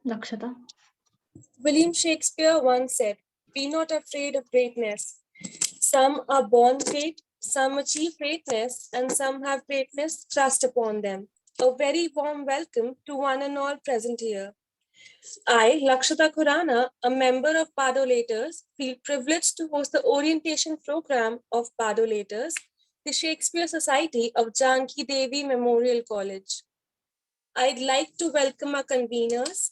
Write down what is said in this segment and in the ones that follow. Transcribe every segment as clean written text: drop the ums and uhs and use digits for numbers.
Lakshata. William Shakespeare once said, "Be not afraid of greatness. Some are born great, some achieve greatness, and some have greatness thrust upon them." A very warm welcome to one and all present here. I, Lakshata Khurana, a member of Padolators, feel privileged to host the orientation program of Padolators, the Shakespeare Society of Janki Devi Memorial College. I'd like to welcome our conveners.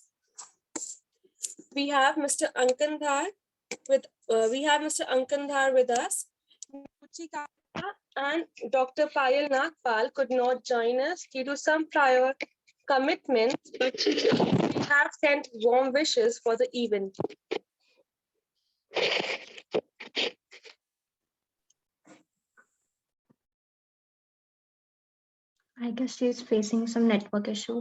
We have Mr. Ankandhar with us. Ruchi Kaka and Dr. Payal Nagpal could not join us due to some prior commitments, but we have sent warm wishes for the event. I guess she's facing some network issue.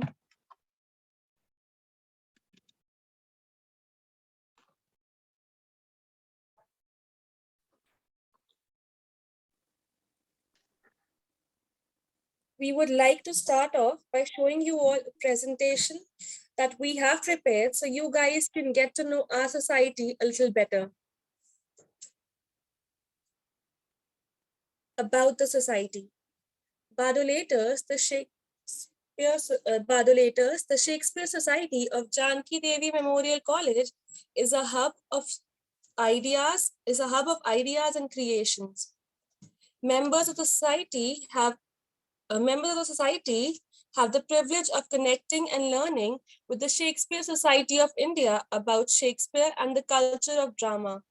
We would like to start off by showing you all a presentation that we have prepared so you guys can get to know our society a little better. About the society. Badolators, the Shakespeare Society of Janki Devi Memorial College is a hub of ideas and creations. Members of the society have the privilege of connecting and learning with the Shakespeare Society of India about Shakespeare and the culture of drama.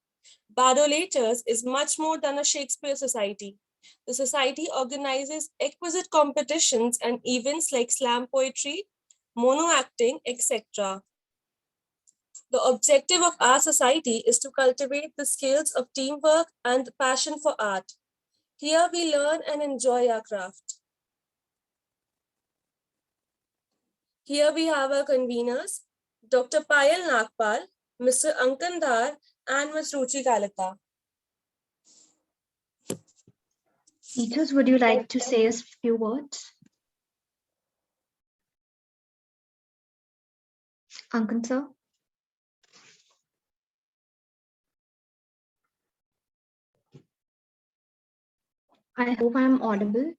Badolators is much more than a Shakespeare Society. The society organizes exquisite competitions and events like slam poetry, mono acting, etc. The objective of our society is to cultivate the skills of teamwork and the passion for art. Here we learn and enjoy our craft. Here we have our conveners, Dr. Payal Nagpal, Mr. Ankandhar, and Ms. Ruchi Kalata. Teachers, would you like to say a few words? Ankan sir? I hope I'm audible.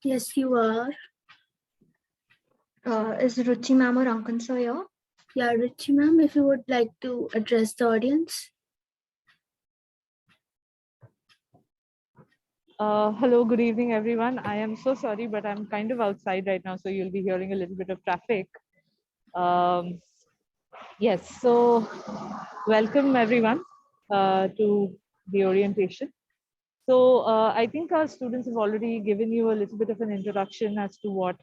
Yes, you are. Is Ruchi ma'am or Ankan sir here? Yeah, Ruchi ma'am, if you would like to address the audience. Hello, good evening, everyone. I am so sorry, but I'm kind of outside right now, so you'll be hearing a little bit of traffic. Yes, so welcome everyone to the orientation. So I think our students have already given you a little bit of an introduction as to what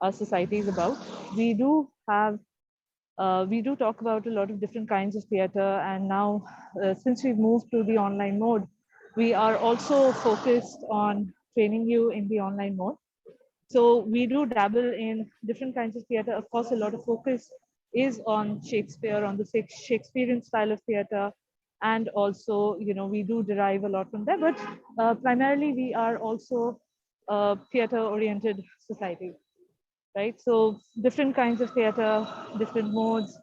our society is about. We do talk about a lot of different kinds of theater, and now since we've moved to the online mode, we are also focused on training you in the online mode. So we do dabble in different kinds of theater. Of course, a lot of focus is on Shakespeare, on the Shakespearean style of theater. And also, we do derive a lot from there, but primarily we are also a theater-oriented society, right? So different kinds of theater, different modes,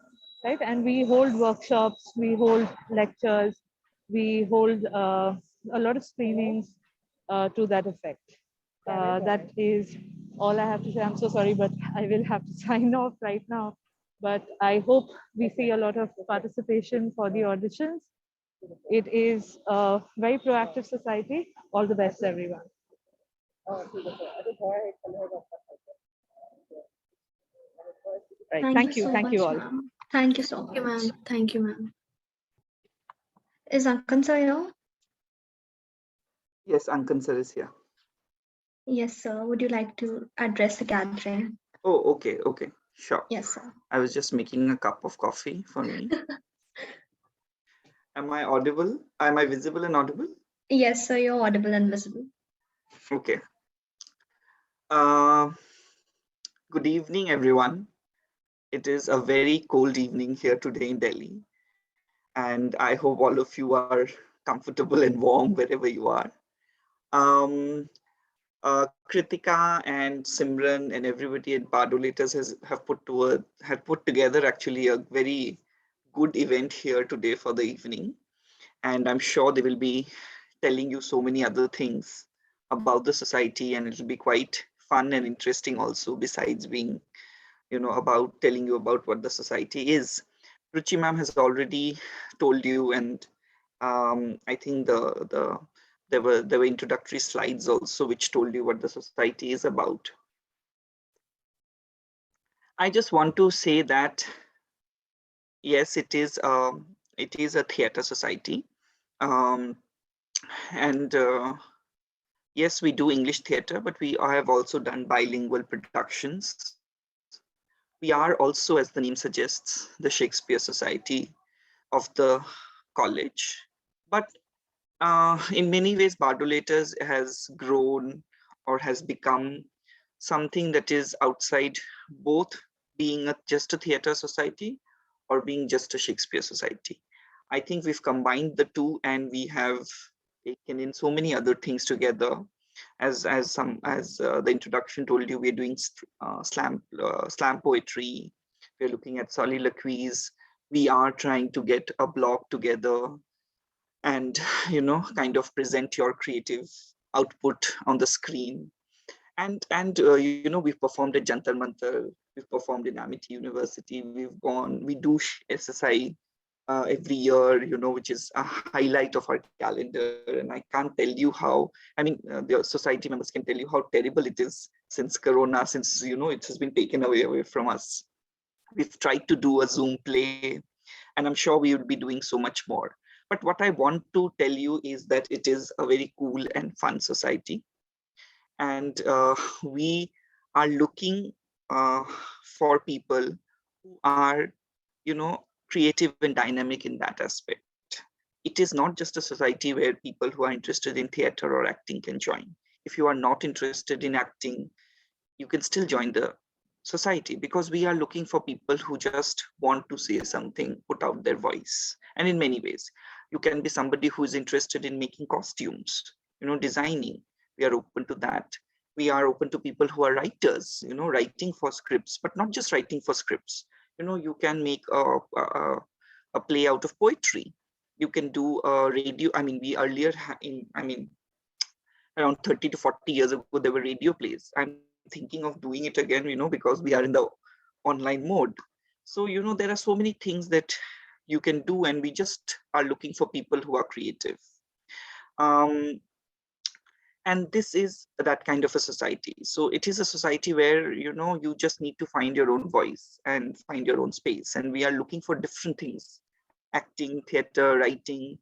right? And we hold workshops, we hold lectures, we hold a lot of screenings to that effect. That is all I have to say. I'm so sorry, but I will have to sign off right now. But I hope we see a lot of participation for the auditions. It is a very proactive society. All the best, everyone. Right. Thank you. So Thank you much, all. ma'am. Thank you so Thank you, much. ma'am. Thank you, ma'am. Is Ankan sir here? Yes, Ankan sir is here. Yes, sir. Would you like to address the gathering? Oh, okay, okay, sure. Yes, sir. I was just making a cup of coffee for me. Am I audible? Am I visible and audible? Yes, sir. You're audible and visible. Okay. Good evening, everyone. It is a very cold evening here today in Delhi, and I hope all of you are comfortable and warm wherever you are. Kritika and Simran and everybody at Bardolators have put together actually a very good event here today for the evening. And I'm sure they will be telling you so many other things about the society, and it'll be quite fun and interesting also, besides being, about telling you about what the society is. Ruchi ma'am has already told you, and I think there were introductory slides also which told you what the society is about. I just want to say that yes, it is a theater society, um, and yes, we do English theater, but we have also done bilingual productions. We are also, as the name suggests, the Shakespeare Society of the college. But in many ways, Bardolators has grown or has become something that is outside both being just a theater society or being just a Shakespeare society. I think we've combined the two, and we have taken in so many other things together. As the introduction told you, we're doing slam poetry. We're looking at soliloquies. We are trying to get a blog together and kind of present your creative output on the screen. And we've performed at Jantar Mantar, we've performed in Amity University, we do SSI every year, which is a highlight of our calendar. And I can't tell you how, the society members can tell you how terrible it is since Corona, since, it has been taken away from us. We've tried to do a Zoom play, and I'm sure we will be doing so much more. But what I want to tell you is that it is a very cool and fun society. And we are looking for people who are, creative and dynamic in that aspect. It is not just a society where people who are interested in theater or acting can join. If you are not interested in acting, you can still join the society, because we are looking for people who just want to say something, put out their voice. And in many ways, you can be somebody who is interested in making costumes, designing. We are open to that. We are open to people who are writers, writing for scripts, but not just writing for scripts. You can make a play out of poetry. You can do a radio. We earlier around 30 to 40 years ago, there were radio plays. I'm thinking of doing it again, because we are in the online mode. So, there are so many things that you can do, and we just are looking for people who are creative. And this is that kind of a society. So it is a society where, you just need to find your own voice and find your own space. And we are looking for different things: acting, theater, writing,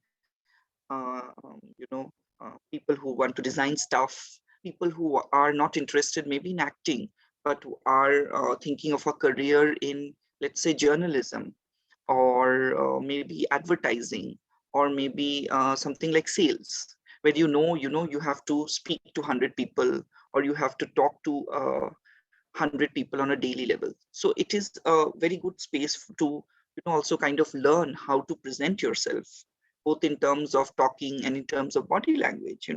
people who want to design stuff, people who are not interested maybe in acting, but who are thinking of a career in, let's say, journalism, or maybe advertising, or maybe something like sales, where you have to speak to 100 people, or you have to talk to 100 people on a daily level. So it is a very good space to also kind of learn how to present yourself, both in terms of talking and in terms of body language.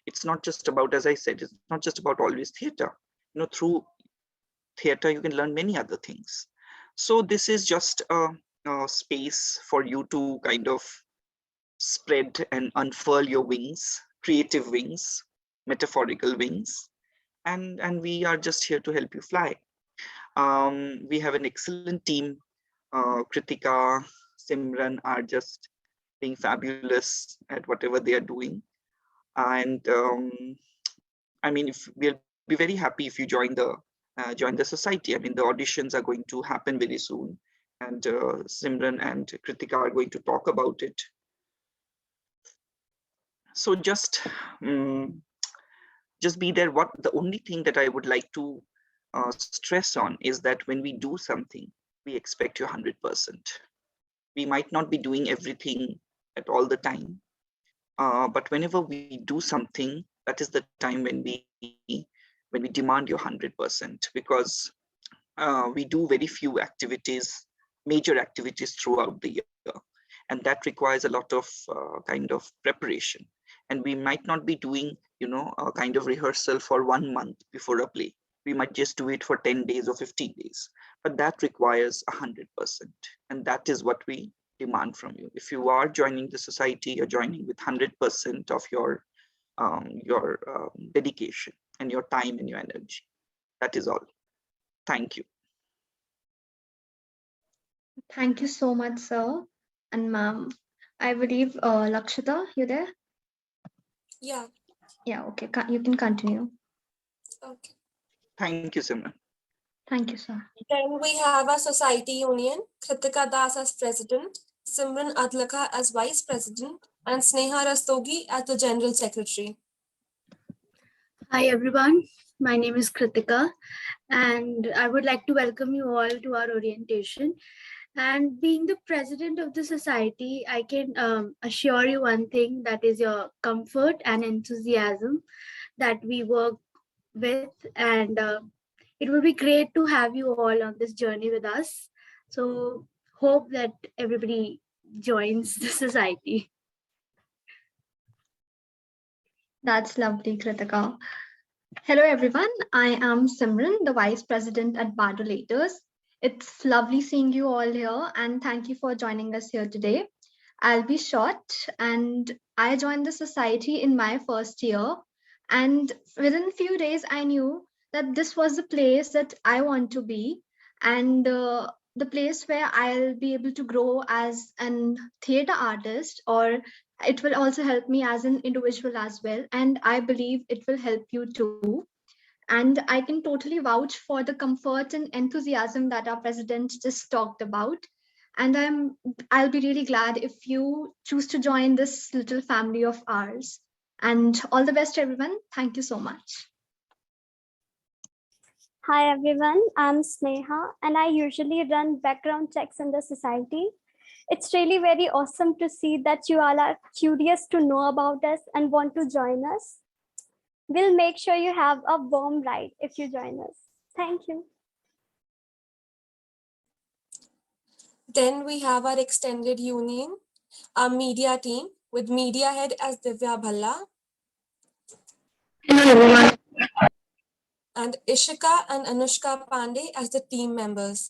It's not just about, as I said, it's not just about always theater. Through theater you can learn many other things. So this is just a space for you to kind of spread and unfurl your wings, creative wings, metaphorical wings, and we are just here to help you fly. We have an excellent team. Kritika, Simran are just being fabulous at whatever they are doing. And if we'll be very happy if you join the society. The auditions are going to happen very soon, and Simran and Kritika are going to talk about it. So just be there. The only thing that I would like to stress on is that when we do something, we expect you 100%. We might not be doing everything at all the time, but whenever we do something, that is the time when we demand your 100%, because we do very few activities, major activities throughout the year, and that requires a lot of kind of preparation. And we might not be doing, a kind of rehearsal for 1 month before a play. We might just do it for 10 days or 15 days, but that requires 100%. And that is what we demand from you. If you are joining the society, you're joining with 100% of your dedication and your time and your energy. That is all. Thank you. Thank you so much, sir and ma'am. I believe Lakshita, you there? Yeah. Yeah, okay. You can continue. Okay. Thank you, Simran. Thank you, sir. Then we have our society union, Kritika Das as president, Simran Adlaka as vice president, and Sneha Rastogi as the general secretary. Hi everyone, my name is Kritika and I would like to welcome you all to our orientation. And being the president of the society, I can assure you one thing, that is your comfort and enthusiasm that we work with, and it will be great to have you all on this journey with us. So hope that everybody joins the society. That's lovely, Kritika. Hello, everyone. I am Simran, the Vice President at Badulators. It's lovely seeing you all here, and thank you for joining us here today. I'll be short, and I joined the society in my first year, and within a few days, I knew that this was the place that I want to be, and the place where I'll be able to grow as an theater artist, or it will also help me as an individual as well. And I believe it will help you too. And I can totally vouch for the comfort and enthusiasm that our president just talked about. And I'll be really glad if you choose to join this little family of ours. And all the best, everyone. Thank you so much. Hi everyone, I'm Sneha and I usually run background checks in the society. It's really very awesome to see that you all are curious to know about us and want to join us. We'll make sure you have a warm ride if you join us. Thank you. Then we have our extended union, our media team with media head as Divya Bhalla. Hello everyone. And Ishika and Anushka Pandey as the team members.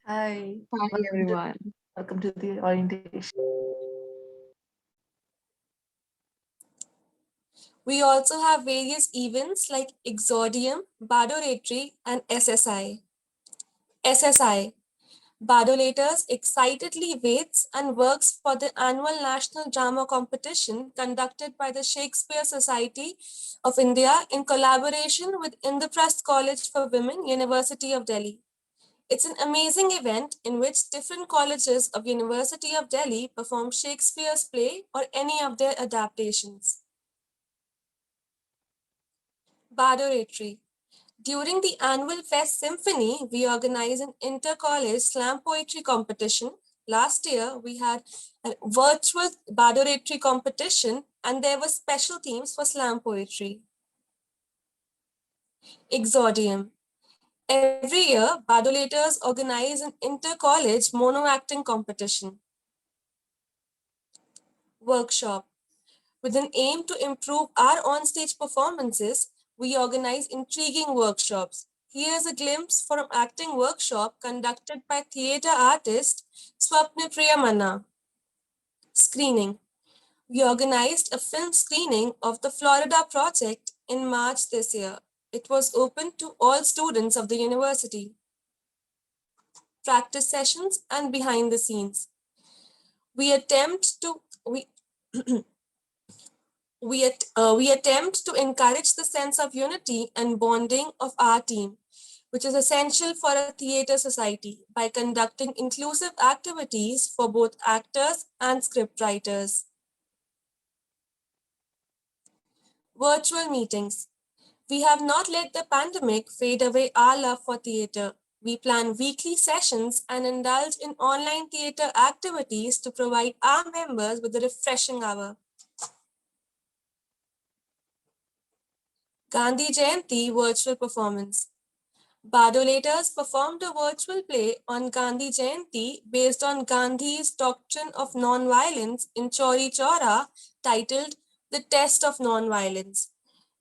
Hi everyone. Welcome to the orientation. We also have various events like Exordium, Badolatry, and SSI. SSI, Badolators excitedly waits and works for the annual National Drama Competition conducted by the Shakespeare Society of India in collaboration with Indraprasth College for Women, University of Delhi. It's an amazing event in which different colleges of University of Delhi perform Shakespeare's play or any of their adaptations. Badolatry. During the annual Fest Symphony, we organize an inter-college slam poetry competition. Last year, we had a virtual Badolatry competition and there were special themes for slam poetry. Exordium. Every year, Badolators organize an inter-college mono-acting competition. Workshop. With an aim to improve our on-stage performances, we organize intriguing workshops. Here's a glimpse from an acting workshop conducted by theatre artist Swapnipriya Manna. Screening. We organized a film screening of the Florida Project in March this year. It was open to all students of the university. Practice sessions and behind the scenes. We attempt to encourage the sense of unity and bonding of our team, which is essential for a theatre society, by conducting inclusive activities for both actors and scriptwriters. Virtual meetings. We have not let the pandemic fade away our love for theatre. We plan weekly sessions and indulge in online theatre activities to provide our members with a refreshing hour. Gandhi Jayanti virtual performance. Badolators performed a virtual play on Gandhi Jayanti based on Gandhi's doctrine of non-violence in Chauri Chaura, titled The Test of Nonviolence.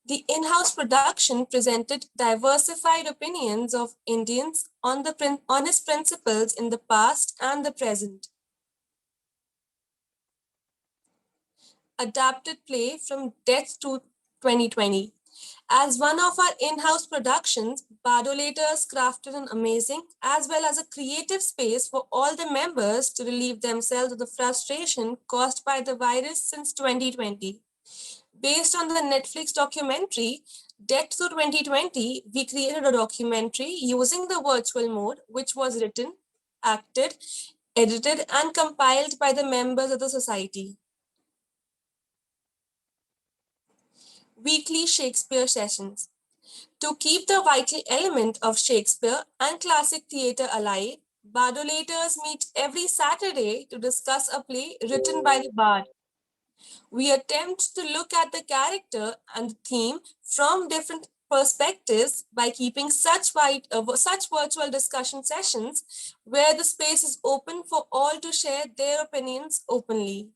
The in-house production presented diversified opinions of Indians on his principles in the past and the present. Adapted play from Death to 2020. As one of our in-house productions, Badolators crafted an amazing as well as a creative space for all the members to relieve themselves of the frustration caused by the virus since 2020. Based on the Netflix documentary, Death to 2020, we created a documentary using the virtual mode, which was written, acted, edited, and compiled by the members of the society. Weekly Shakespeare sessions. To keep the vital element of Shakespeare and classic theatre alive, Badolators meet every Saturday to discuss a play written by the bard. We attempt to look at the character and the theme from different perspectives by keeping such virtual discussion sessions where the space is open for all to share their opinions openly.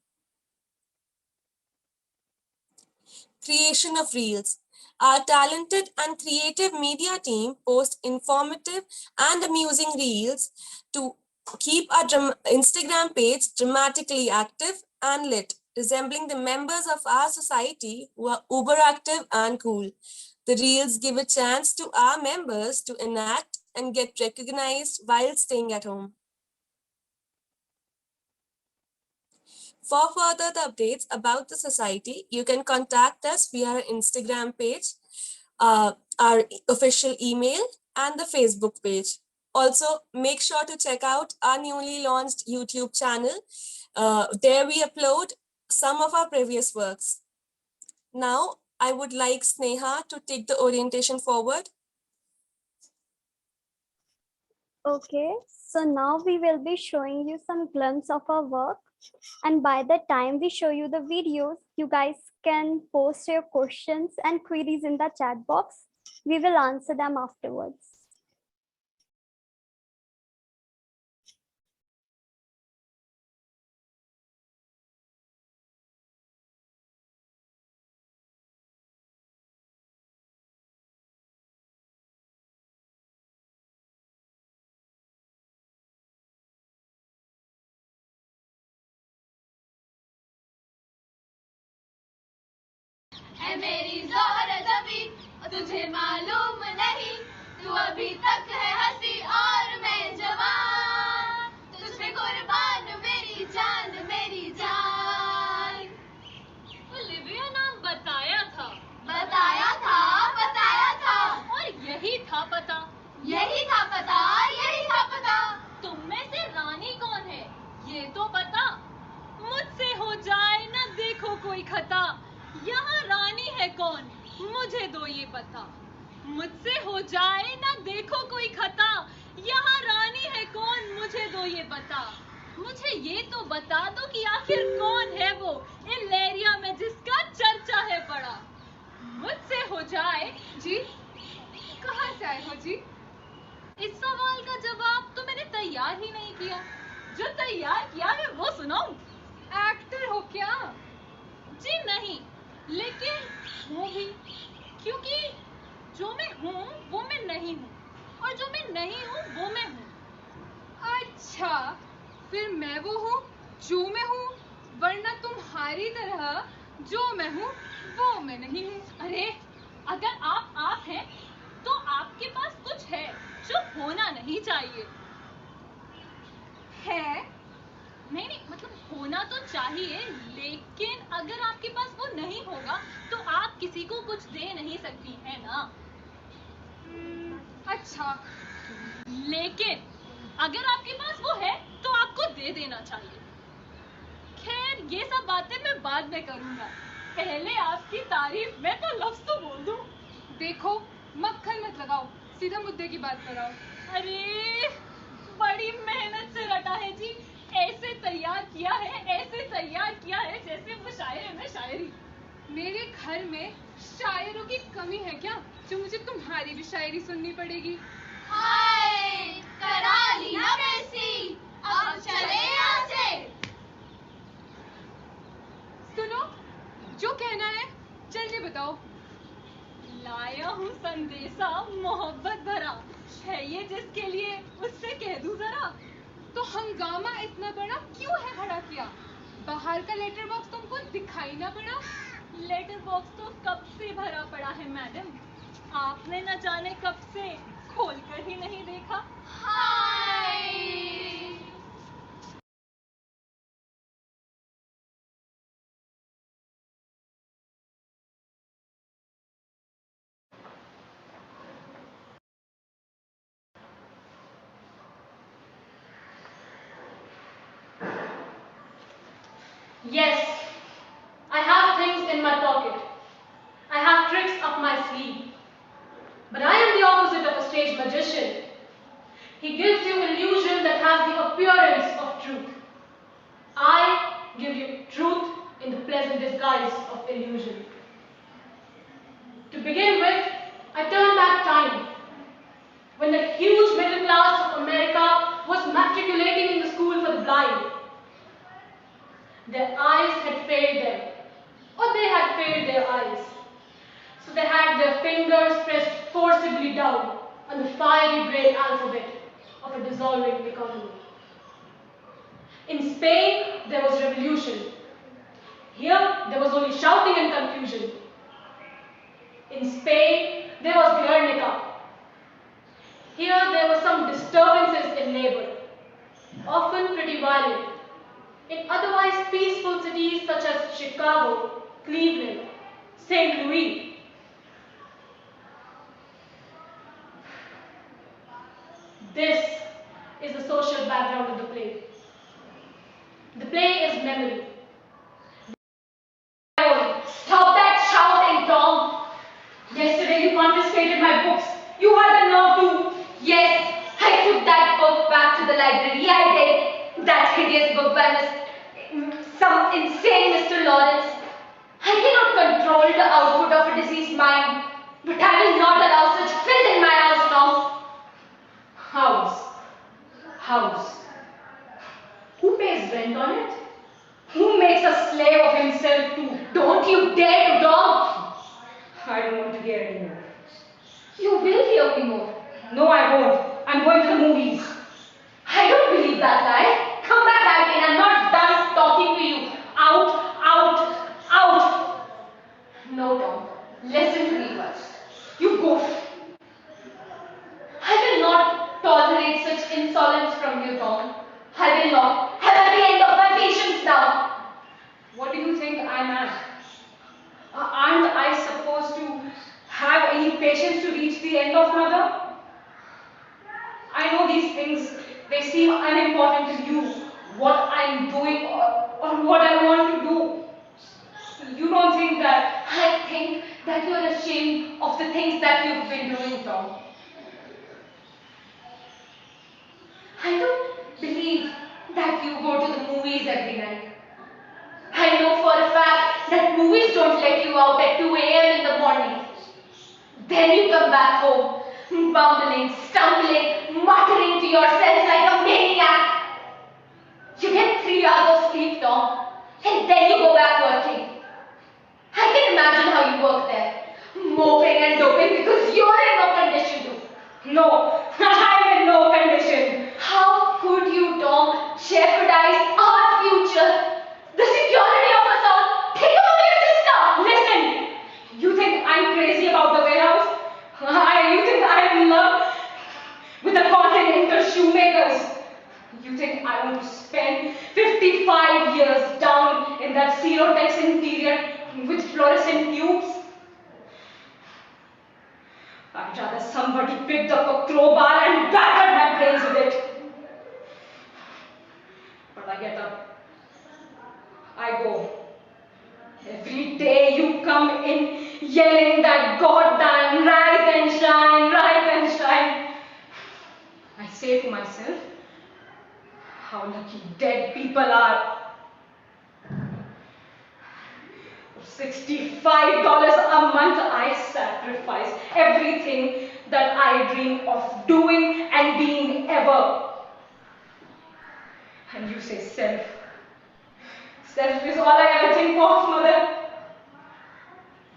Creation of Reels. Our talented and creative media team posts informative and amusing reels to keep our Instagram page dramatically active and lit, resembling the members of our society who are uber active and cool. The reels give a chance to our members to enact and get recognized while staying at home. For further updates about the society, you can contact us via our Instagram page, our official email, and the Facebook page. Also, make sure to check out our newly launched YouTube channel. There we upload some of our previous works. Now, I would like Sneha to take the orientation forward. Okay, so now we will be showing you some glimpse of our work. And by the time we show you the videos, you guys can post your questions and queries in the chat box. We will answer them afterwards. है मेरी ज़ोहरा जबी तुझे मालूम नहीं तू अभी तक है हंसी और मैं जवान तुझ पे कुर्बान मेरी जान ओलिविया नाम बताया था और यही था पता तुम में से रानी कौन है ये तो पता मुझसे हो जाए ना देखो कोई खता यहाँ रानी है कौन मुझे दो ये पता मुझसे हो जाए ना देखो कोई खता यहाँ रानी है कौन मुझे दो ये पता मुझे ये तो बता दो कि आखिर कौन है वो इन लेरिया में जिसका चर्चा है बड़ा मुझसे हो जाए जी कहाँ से आए हो जी इस सवाल का जवाब तो मैंने तैयार ही नहीं किया जो तैयार किया है वो सुनाऊं एक्टर हो क्या जी नहीं लेकिन हूँ भी क्योंकि जो मैं हूँ वो मैं नहीं हूँ और जो मैं नहीं हूँ वो मैं हूँ अच्छा फिर मैं वो हूँ जो मैं हूँ वरना तुम्हारी तरह जो मैं हूँ वो मैं नहीं हूँ अरे अगर आप हैं तो आपके पास कुछ है जो होना नहीं चाहिए है नहीं मतलब होना तो चाहिए लेकिन अगर आपके पास वो नहीं होगा तो आप किसी को कुछ दे नहीं सकती है ना अच्छा लेकिन अगर आपके पास वो है तो आपको दे देना चाहिए खैर ये सब बातें मैं बाद में करूंगा पहले आपकी तारीफ में तो लफ्ज तो बोल दूं देखो मक्खन मत लगाओ सीधा मुद्दे की बात कराओ अरे बड़ी मेहनत से रटा है जी ऐसे तैयार किया है जैसे वो शायर में शायरी मेरे घर में शायरों की कमी है क्या जो मुझे तुम्हारी भी शायरी सुननी पड़ेगी हाय करा लिया वैसी अब चले यहाँ से सुनो जो कहना है बताओ। लाया हूँ संदेशा मोहब्बत भरा, है ये जिसके लिए उससे कह दूं जरा। तो हंगामा इतना बड़ा क्यों है खड़ा किया? बाहर का लेटर बॉक्स तुमको दिखाई ना पड़ा? लेटर बॉक्स तो कब से भरा पड़ा है मैडम, आपने न जाने कब से खोल कर ही नहीं देखा। हाय। Yes, I have things in my pocket. I have tricks up my sleeve. But I am the opposite of a stage magician. He gives you illusion that has the appearance of truth. I give you truth in the pleasant disguise of illusion. To begin with, I turn back time when the huge middle class of America was matriculating in the school for the blind. Their eyes had failed them, or they had failed their eyes. So they had their fingers pressed forcibly down on the fiery brain alphabet of a dissolving economy. In Spain, there was revolution. Here, there was only shouting and confusion. In Spain, there was Guernica. Here, there were some disturbances in labor, often pretty violent. In otherwise peaceful cities such as Chicago, Cleveland, St. Louis, this is the social background of the play. The play is memory. Stop that shouting, Tom! Yesterday you confiscated my books. You had the nerve to... Yes, I took that book back to the library. I did. That hideous book by some insane Mr. Lawrence. I cannot control the output of a diseased mind, but I will not allow such filth in my house, Tom. House. Who pays rent on it? Who makes a slave of himself to... Don't you dare to, Tom. I don't want to hear anymore. You will hear me more. No, I won't. I'm going to the movies. I don't believe that lie. Come back again. I'm not done talking to you. Out. No, Tom. Listen to me first. You go. I will not tolerate such insolence from you, Tom. I will not. I'm at the end of my patience now. What do you think I'm at? Aren't I supposed to have any patience to reach the end of mother? I know these things, they seem unimportant to you, what I'm doing or what I want to do. You don't think that... I think that you're ashamed of the things that you've been doing, Tom. I don't believe that you go to the movies every night. I know for a fact that movies don't let you out at 2 a.m. in the morning. Then you come back home, bumbling, stumbling, muttering to yourself like a maniac. You get 3 hours of sleep, Tom, and then you go back working. I can imagine how you work there, moping and doping because you're in no condition to. No, I'm in no condition. How could you, Tom, jeopardize our future, the security of us all? Think about your sister. Listen, you think I'm crazy about the warehouse? You think I'm in love with the continental shoemakers? You think I want to spend 55 years down in that Cerotex interior with fluorescent tubes? I'd rather somebody picked up a crowbar and battered my brains with it. But I get up. I go. Every day you come in yelling that goddamn rise and shine, rise and shine. I say to myself, how lucky dead people are. For $65 a month, I sacrifice everything that I dream of doing and being ever. And you say self. Self is all I ever think of, mother.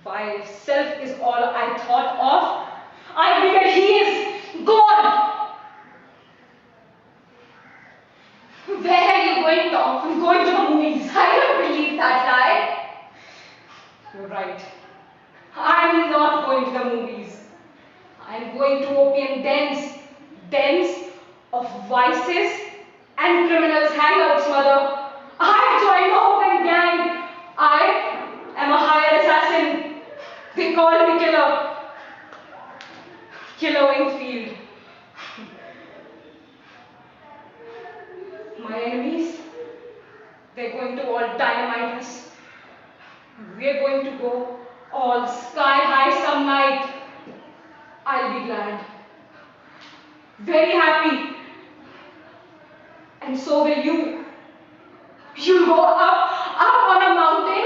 Why myself is all I thought of, I figured he is gone. Where are you going, Tom? I'm going to the movies. I don't believe that lie. You're right. I'm not going to the movies. I'm going to opium dens. Dens of vices and criminals hangouts, mother. I've joined the Hogan gang. I am a hired assassin. They call me Killer. Killer Wingfield. My enemies, they're going to all dynamite us. We're going to go all sky high some night. I'll be glad. Very happy. And so will you. You'll go up on a mountain,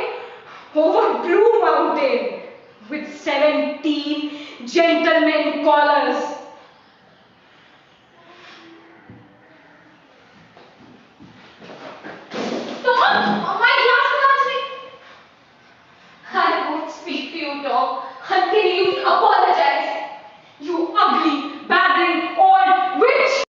over Blue Mountain, with 17 gentlemen callers. Tom, my glass is answering. I won't speak to you, Tom, until you apologize. You ugly, babbling, old witch!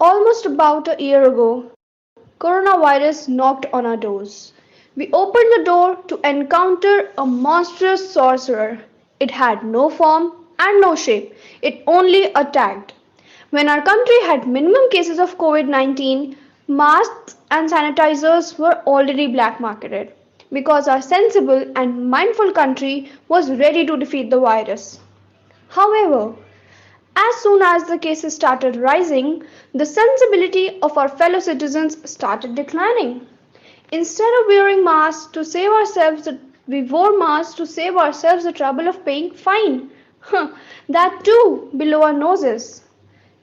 Almost about a year ago, coronavirus knocked on our doors. We opened the door to encounter a monstrous sorcerer. It had no form and no shape, it only attacked. When our country had minimum cases of COVID-19, masks and sanitizers were already black marketed because our sensible and mindful country was ready to defeat the virus. However, as soon as the cases started rising, the sensibility of our fellow citizens started declining. Instead of wearing masks to save ourselves, we wore masks to save ourselves the trouble of paying fine. That too below our noses.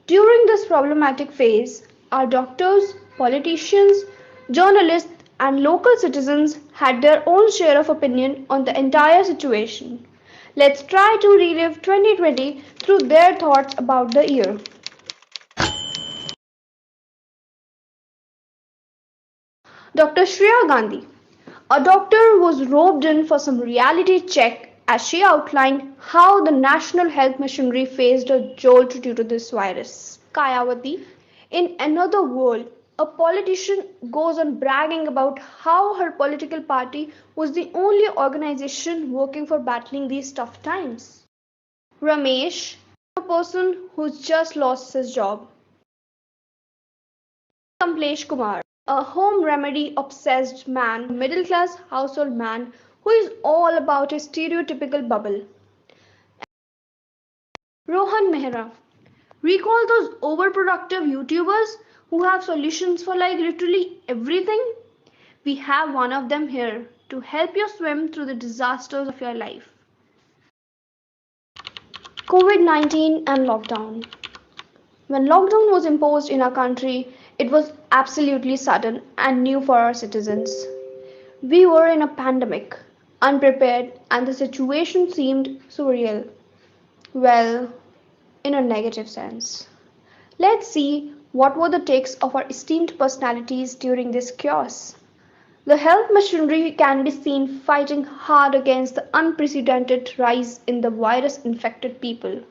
During this problematic phase, our doctors, politicians, journalists, and local citizens had their own share of opinion on the entire situation. Let's try to relive 2020 through their thoughts about the year. Dr. Shreya Gandhi, a doctor, was roped in for some reality check as she outlined how the national health machinery faced a jolt due to this virus. Kayavati, in another world, a politician goes on bragging about how her political party was the only organization working for battling these tough times. Ramesh, a person who's just lost his job. Kamlesh Kumar, a home remedy obsessed man, middle class household man who is all about his stereotypical bubble. Rohan Mehra, recall those overproductive YouTubers who have solutions for like literally everything? We have one of them here to help you swim through the disasters of your life. COVID-19 and lockdown. When lockdown was imposed in our country, it was absolutely sudden and new for our citizens. We were in a pandemic, unprepared, and the situation seemed surreal. Well, in a negative sense. Let's see what were the takes of our esteemed personalities during this chaos. The health machinery can be seen fighting hard against the unprecedented rise in the virus-infected people.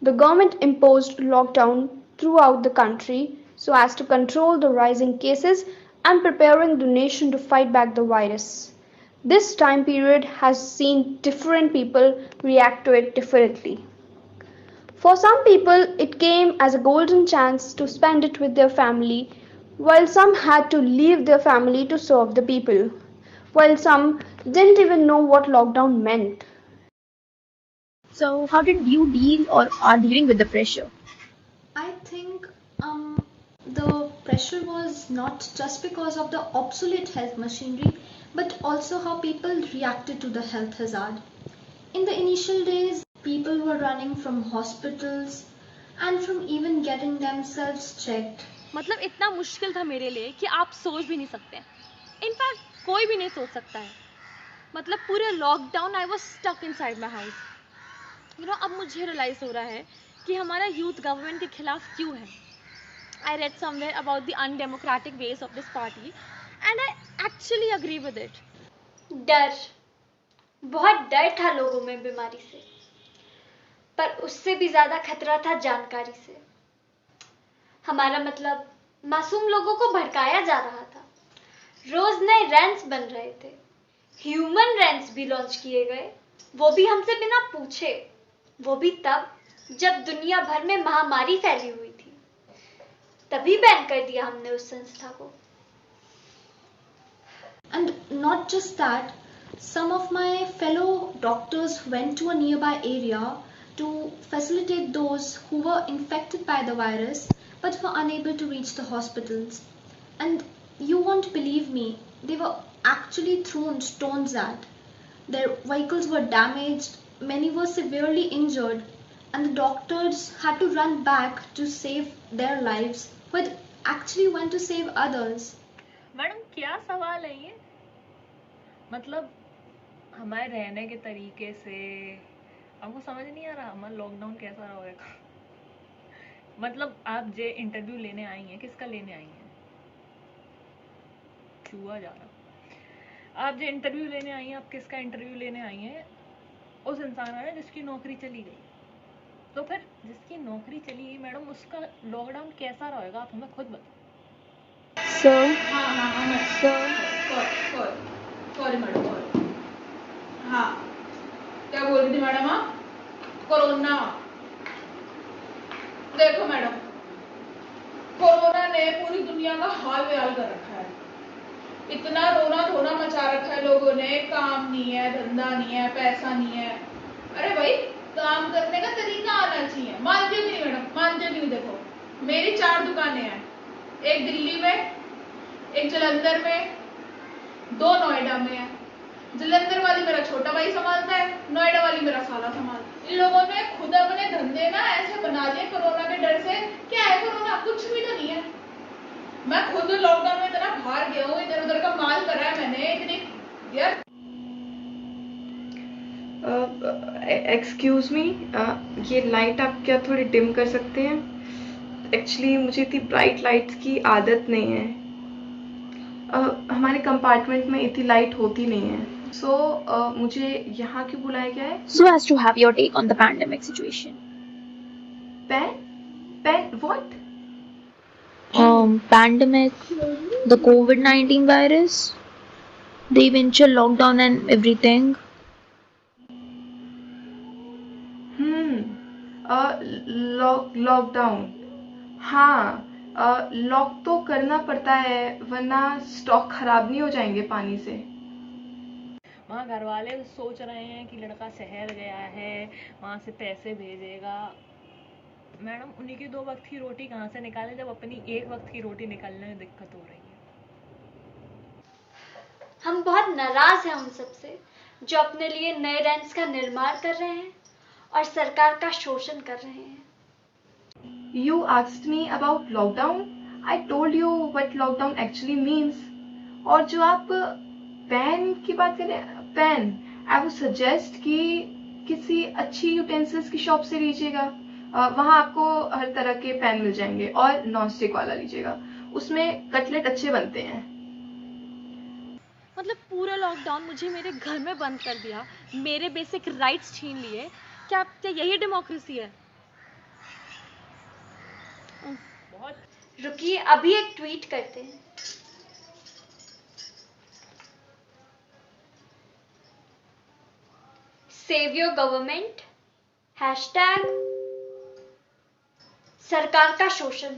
The government imposed lockdown throughout the country so as to control the rising cases and preparing the nation to fight back the virus. This time period has seen different people react to it differently. For some people, it came as a golden chance to spend it with their family, while some had to leave their family to serve the people, while some didn't even know what lockdown meant. So, how did you deal or are dealing with the pressure? I think the pressure was not just because of the obsolete health machinery, but also how people reacted to the health hazard. In the initial days, people were running from hospitals and from even getting themselves checked. मतलब इतना मुश्किल था मेरे लिए कि आप सोच भी नहीं सकते. इनफैक्ट कोई भी नहीं सोच सकता है. मतलब पूरे lockdown I was stuck inside my house. अब मुझे रियलाइज हो रहा है कि हमारा यूथ गवर्नमेंट के खिलाफ क्यों है. I read somewhere about the undemocratic ways of this party and I actually agree with it. डर, बहुत डर था लोगों में बीमारी से, पर उससे भी ज्यादा खतरा था जानकारी से. हमारा मतलब मासूम लोगों को भड़काया जा रहा था. रोज नए रैंक्स बन रहे थे. ह्यूमन रैंक्स भी लॉन्च किए गए, वो भी हमसे बिना पूछे. वो भी तब जब दुनिया भर में महामारी फैली हुई थी. तभी बैन कर दिया हमने उस संस्था को. And not just that, some of my fellow doctors went to a nearby area to facilitate those who were infected by the virus but were unable to reach the hospitals. And you won't believe me, they were actually thrown stones at. Their vehicles were damaged, many were severely injured, and the doctors had to run back to save their lives, but actually went to save others. Madam क्या सवाल है ये? मतलब हमारे रहने के तरीके से आपको समझ नहीं आ रहा हमारा लॉकडाउन कैसा रहेगा? मतलब आप जे इंटरव्यू लेने आई हैं, किसका लेने आई हैं? चूहा जा रहा. आप जो इंटरव्यू लेने आई हैं, आप किसका इंटरव्यू लेने आई हैं? उस इंसान का जिसकी नौकरी चली गई. तो फिर जिसकी नौकरी चली गई मैडम, उसका लॉकडाउन कैसा रहेगा? आप हमें खुद बताओ. Sorry madam. हाँ, क्या बोल रही थी मैडम आप? कोरोना. देखो मैडम, कोरोना ने पूरी दुनिया का हाल बेहाल कर रखा है. इतना रोना धोना मचा रखा है लोगों ने. काम नहीं है, धंधा नहीं है, पैसा नहीं है. अरे भाई, काम करने का तरीका आना चाहिए. मानते हो कि नहीं मैडम? मानते हो कि नहीं? देखो, मेरी 4 दुकानें हैं. एक दिल्ली में, एक जलंधर में, 2 नोएडा में है. जलंधर वाली मेरा छोटा भाई संभालता है, नोएडा वाली मेरा साला संभालता है. इन लोगों ने खुद अपने धंधे ना ऐसे बना दिए कोरोना के डर से. क्या है कोरोना? कुछ भी तो नहीं है. मैं खुद लॉकडाउन में इतना बाहर गया हूँ, इधर उधर का माल करा है मैंने. इतनी यार. एक्सक्यूज मी, ये लाइट आप क्या थोड़ी डिम कर सकते हैं? एक्चुअली मुझे इतनी ब्राइट लाइट्स की आदत नहीं है. हमारे कंपार्टमेंट में इतनी लाइट होती नहीं है. सो मुझे यहाँ क्यों बुलाया गया है? So as to have your take on the pandemic situation. What? Pandemic, the COVID-19 virus, the eventual lockdown and everything. Lockdown. हाँ, लॉक तो करना पड़ता है वरना स्टॉक खराब नहीं हो जाएंगे पानी से. वहाँ घर वाले सोच रहे हैं कि लड़का शहर गया है, वहाँ से पैसे भेजेगा. मैडम, उन्हीं की 2 वक्त की रोटी कहाँ से निकालें जब अपनी 1 वक्त की रोटी निकालने में दिक्कत हो रही है. हम बहुत नाराज हैं उन सबसे जो अपने लिए नए रैंक्स का निर्माण कर रहे हैं और सरकार का शोषण कर रहे हैं. You asked me about lockdown. I told you what lockdown actually means. और जो आप पेन की बात करें, पेन, I would suggest कि किसी अच्छी यूटेंसिल्स की शॉप से लीजिएगा. वहाँ आपको हर तरह के पेन मिल जाएंगे और नॉन स्टिक वाला लीजिएगा. उसमें कटलेट अच्छे बनते हैं. मतलब पूरा लॉकडाउन मुझे मेरे घर में बंद कर दिया, मेरे बेसिक राइट्स छीन लिए. क्या यही डेमोक्रेसी है? रुकिए, अभी एक ट्वीट करते हैं। सेव योर गवर्नमेंट, हैशटैग सरकार का शोषण,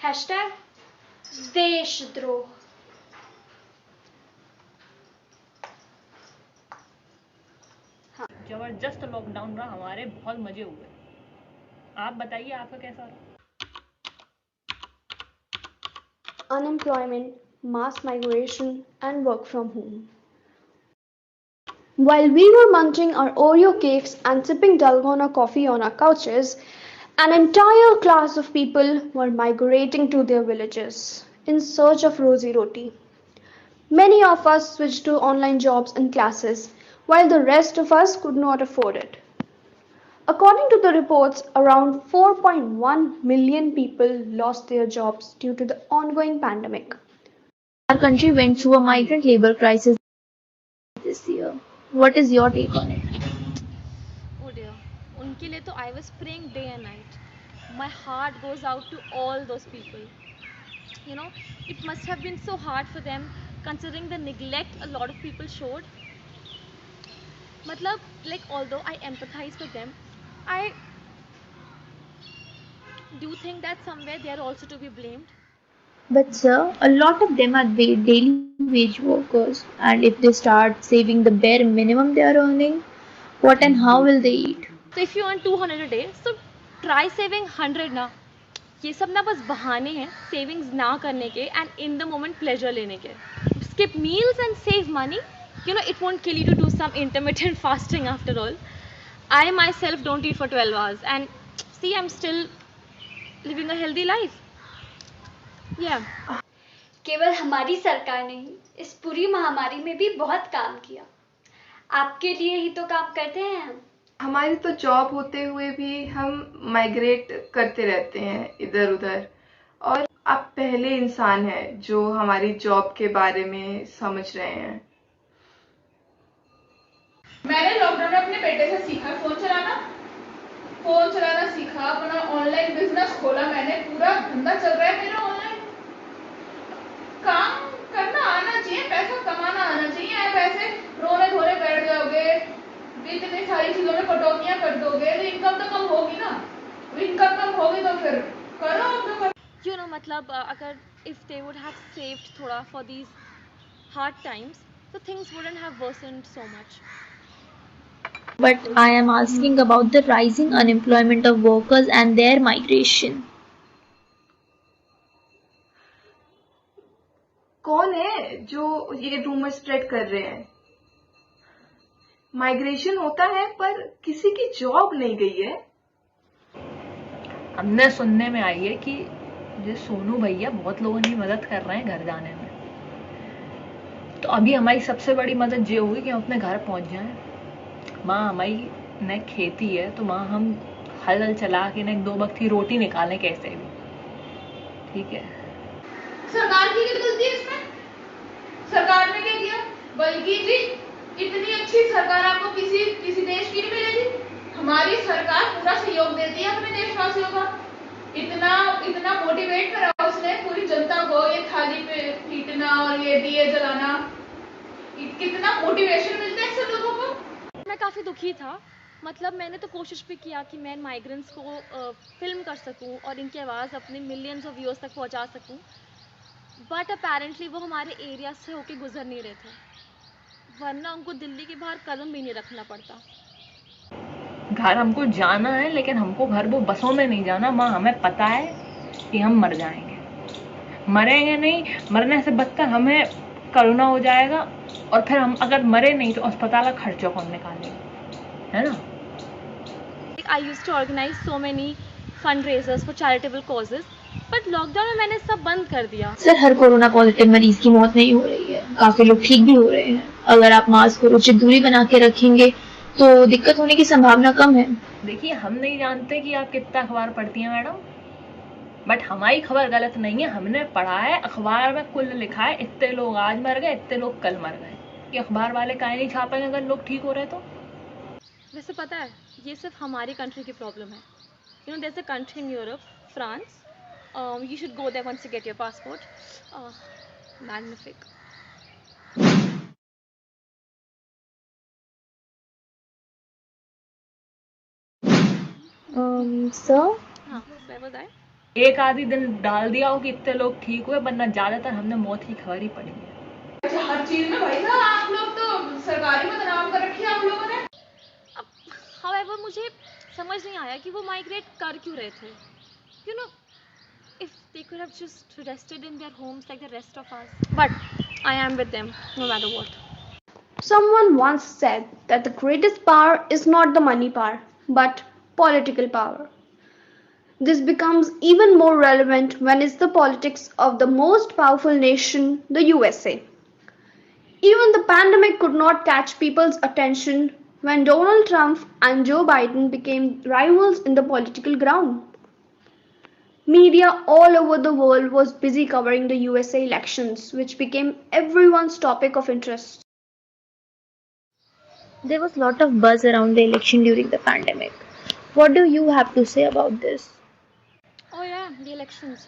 हैशटैग देशद्रोह। जबरदस्त लॉकडाउन रहा, हमारे बहुत मजे हुए। आप बताइए आपका कैसा रहा? Unemployment, mass migration, and work from home. While we were munching our Oreo cakes and sipping Dalgona coffee on our couches, an entire class of people were migrating to their villages in search of rosy roti. Many of us switched to online jobs and classes, while the rest of us could not afford it. According to the reports, around 4.1 million people lost their jobs due to the ongoing pandemic. Our country went through a migrant labor crisis this year. What is your take on it? Oh dear, उनके लिए तो I was praying day and night. My heart goes out to all those people. You know, it must have been so hard for them considering the neglect a lot of people showed. Matlab, like, although I empathize with them, I do think that somewhere they are also to be blamed. But sir, a lot of them are daily wage workers, and if they start saving the bare minimum they are earning, what and how will they eat? So if you earn 200 a day, so try saving 100 ना. ये सब ना बस बहाने हैं savings ना करने के and in the moment pleasure लेने के. Skip meals and save money. You know, it won't kill you to do some intermittent fasting after all. I myself don't eat for 12 hours and see, I'm still living a healthy life. Yeah. केवल हमारी सरकार ने ही इस पूरी महामारी में भी बहुत काम किया। आपके लिए ही तो काम करते हैं हम। हमारी तो जॉब होते हुए भी हम माइग्रेट करते रहते हैं इधर उधर, और आप पहले इंसान हैं जो हमारी जॉब के बारे में समझ रहे हैं। मैंने लॉकडाउन में अपने बेटे से सीखा फोन चलाना सीखा, अपना ऑनलाइन बिजनेस खोला मैंने, पूरा धंधा चल रहा है मेरा ऑनलाइन। काम करना आना चाहिए, पैसा कमाना आना चाहिए। आप ऐसे रोने धोने बैठ जाओगे, इतनी सारी चीजों में कटौतियां कर दोगे तो इनकम तो कम होगी ना। इनकम कम होगी तो फिर करो अपना। You know, मतलब अगर if they would have saved थोड़ा for these hard times, so things wouldn't have worsened so much. But I am asking about the rising unemployment of workers and their migration. कौन है जो ये rumour spread कर रहे हैं? Migration होता है पर किसी की जॉब नहीं गई है। हमने सुनने में आई है कि जो सोनू भैया बहुत लोगों की मदद कर रहे हैं घर जाने में। तो अभी हमारी सबसे बड़ी मदद ये होगी कि हम अपने घर पहुंच जाएं। माँ हमारी न खेती है तो माँ हम हल चला के न 2 वक्त की रोटी निकालें कैसे भी, ठीक है। सरकार की क्या गलती है इसमें? सरकार ने क्या किया? बल्कि जी इतनी अच्छी सरकार आपको किसी देश की नहीं मिलेगी। हमारी सरकार पूरा सहयोग देती है अपने देशवासियों का। इतना मोटिवेट करा उसने पूरी जनता को, ये थाली पे पीटना और ये दिए जलाना, कितना मोटिवेशन मिलता है इससे लोगों को। मैं काफ़ी दुखी था। मतलब मैंने तो कोशिश भी किया कि मैं माइग्रेंट्स को फिल्म कर सकूं और इनकी आवाज़ अपने मिलियंस ऑफ व्यूअर्स तक पहुंचा सकूं, बट अपेरेंटली वो हमारे एरिया से होके गुजर नहीं रहे थे, वरना उनको दिल्ली के बाहर कदम भी नहीं रखना पड़ता। घर हमको जाना है, लेकिन हमको घर वो बसों में नहीं जाना। माँ हमें पता है कि हम मर जाएंगे, मरेंगे नहीं, मरने से बदतर हमें कोरोना हो जाएगा, और फिर हम अगर मरे नहीं तो अस्पताल का खर्चा कौन निकालेगा, है ना। I used to organize so many fundraisers for charitable causes, but lockdown में मैंने सब बंद कर दिया। सर, हर कोरोना पॉजिटिव मरीज की मौत नहीं हो रही है, काफी लोग ठीक भी हो रहे हैं। अगर आप मास्क और उचित दूरी बना के रखेंगे तो दिक्कत होने की संभावना कम है। देखिए, हम नहीं जानते कि आप कितना अखबार पढ़ती हैं मैडम, बट हमारी खबर गलत नहीं है। हमने पढ़ा है, अखबार में कुल लिखा है इतने लोग आज मर गए, इतने लोग कल मर गए। कि अखबार वाले काहे नहीं छापेंगे अगर लोग ठीक हो रहे तो। वैसे पता है, ये सिर्फ हमारी कंट्री की प्रॉब्लम है। You know, there is a country in Europe France. You should go there once you get your passport. Magnifique. Sir? हाँ, where was I? एक आधी दिन डाल दिया हो कि इतने लोग ठीक हुए, वरना ज्यादातर हमने मौत की खबर ही पड़ी है। अच्छा, हर चीज में भाई साहब आप लोग तो सरकारी बदनाम कर रखी है आप लोगों ने। However, मुझे समझ नहीं आया कि वो माइग्रेट कर क्यों रहे थे. You know, if they could have just rested in their homes like the rest of us. But I am with them no matter what. Someone once said that the greatest power is not the money power, but political power. This becomes even more relevant when it's the politics of the most powerful nation, the USA. Even the pandemic could not catch people's attention when Donald Trump and Joe Biden became rivals in the political ground. Media all over the world was busy covering the USA elections, which became everyone's topic of interest. There was a lot of buzz around the election during the pandemic. What do you have to say about this? Oh yeah, the elections.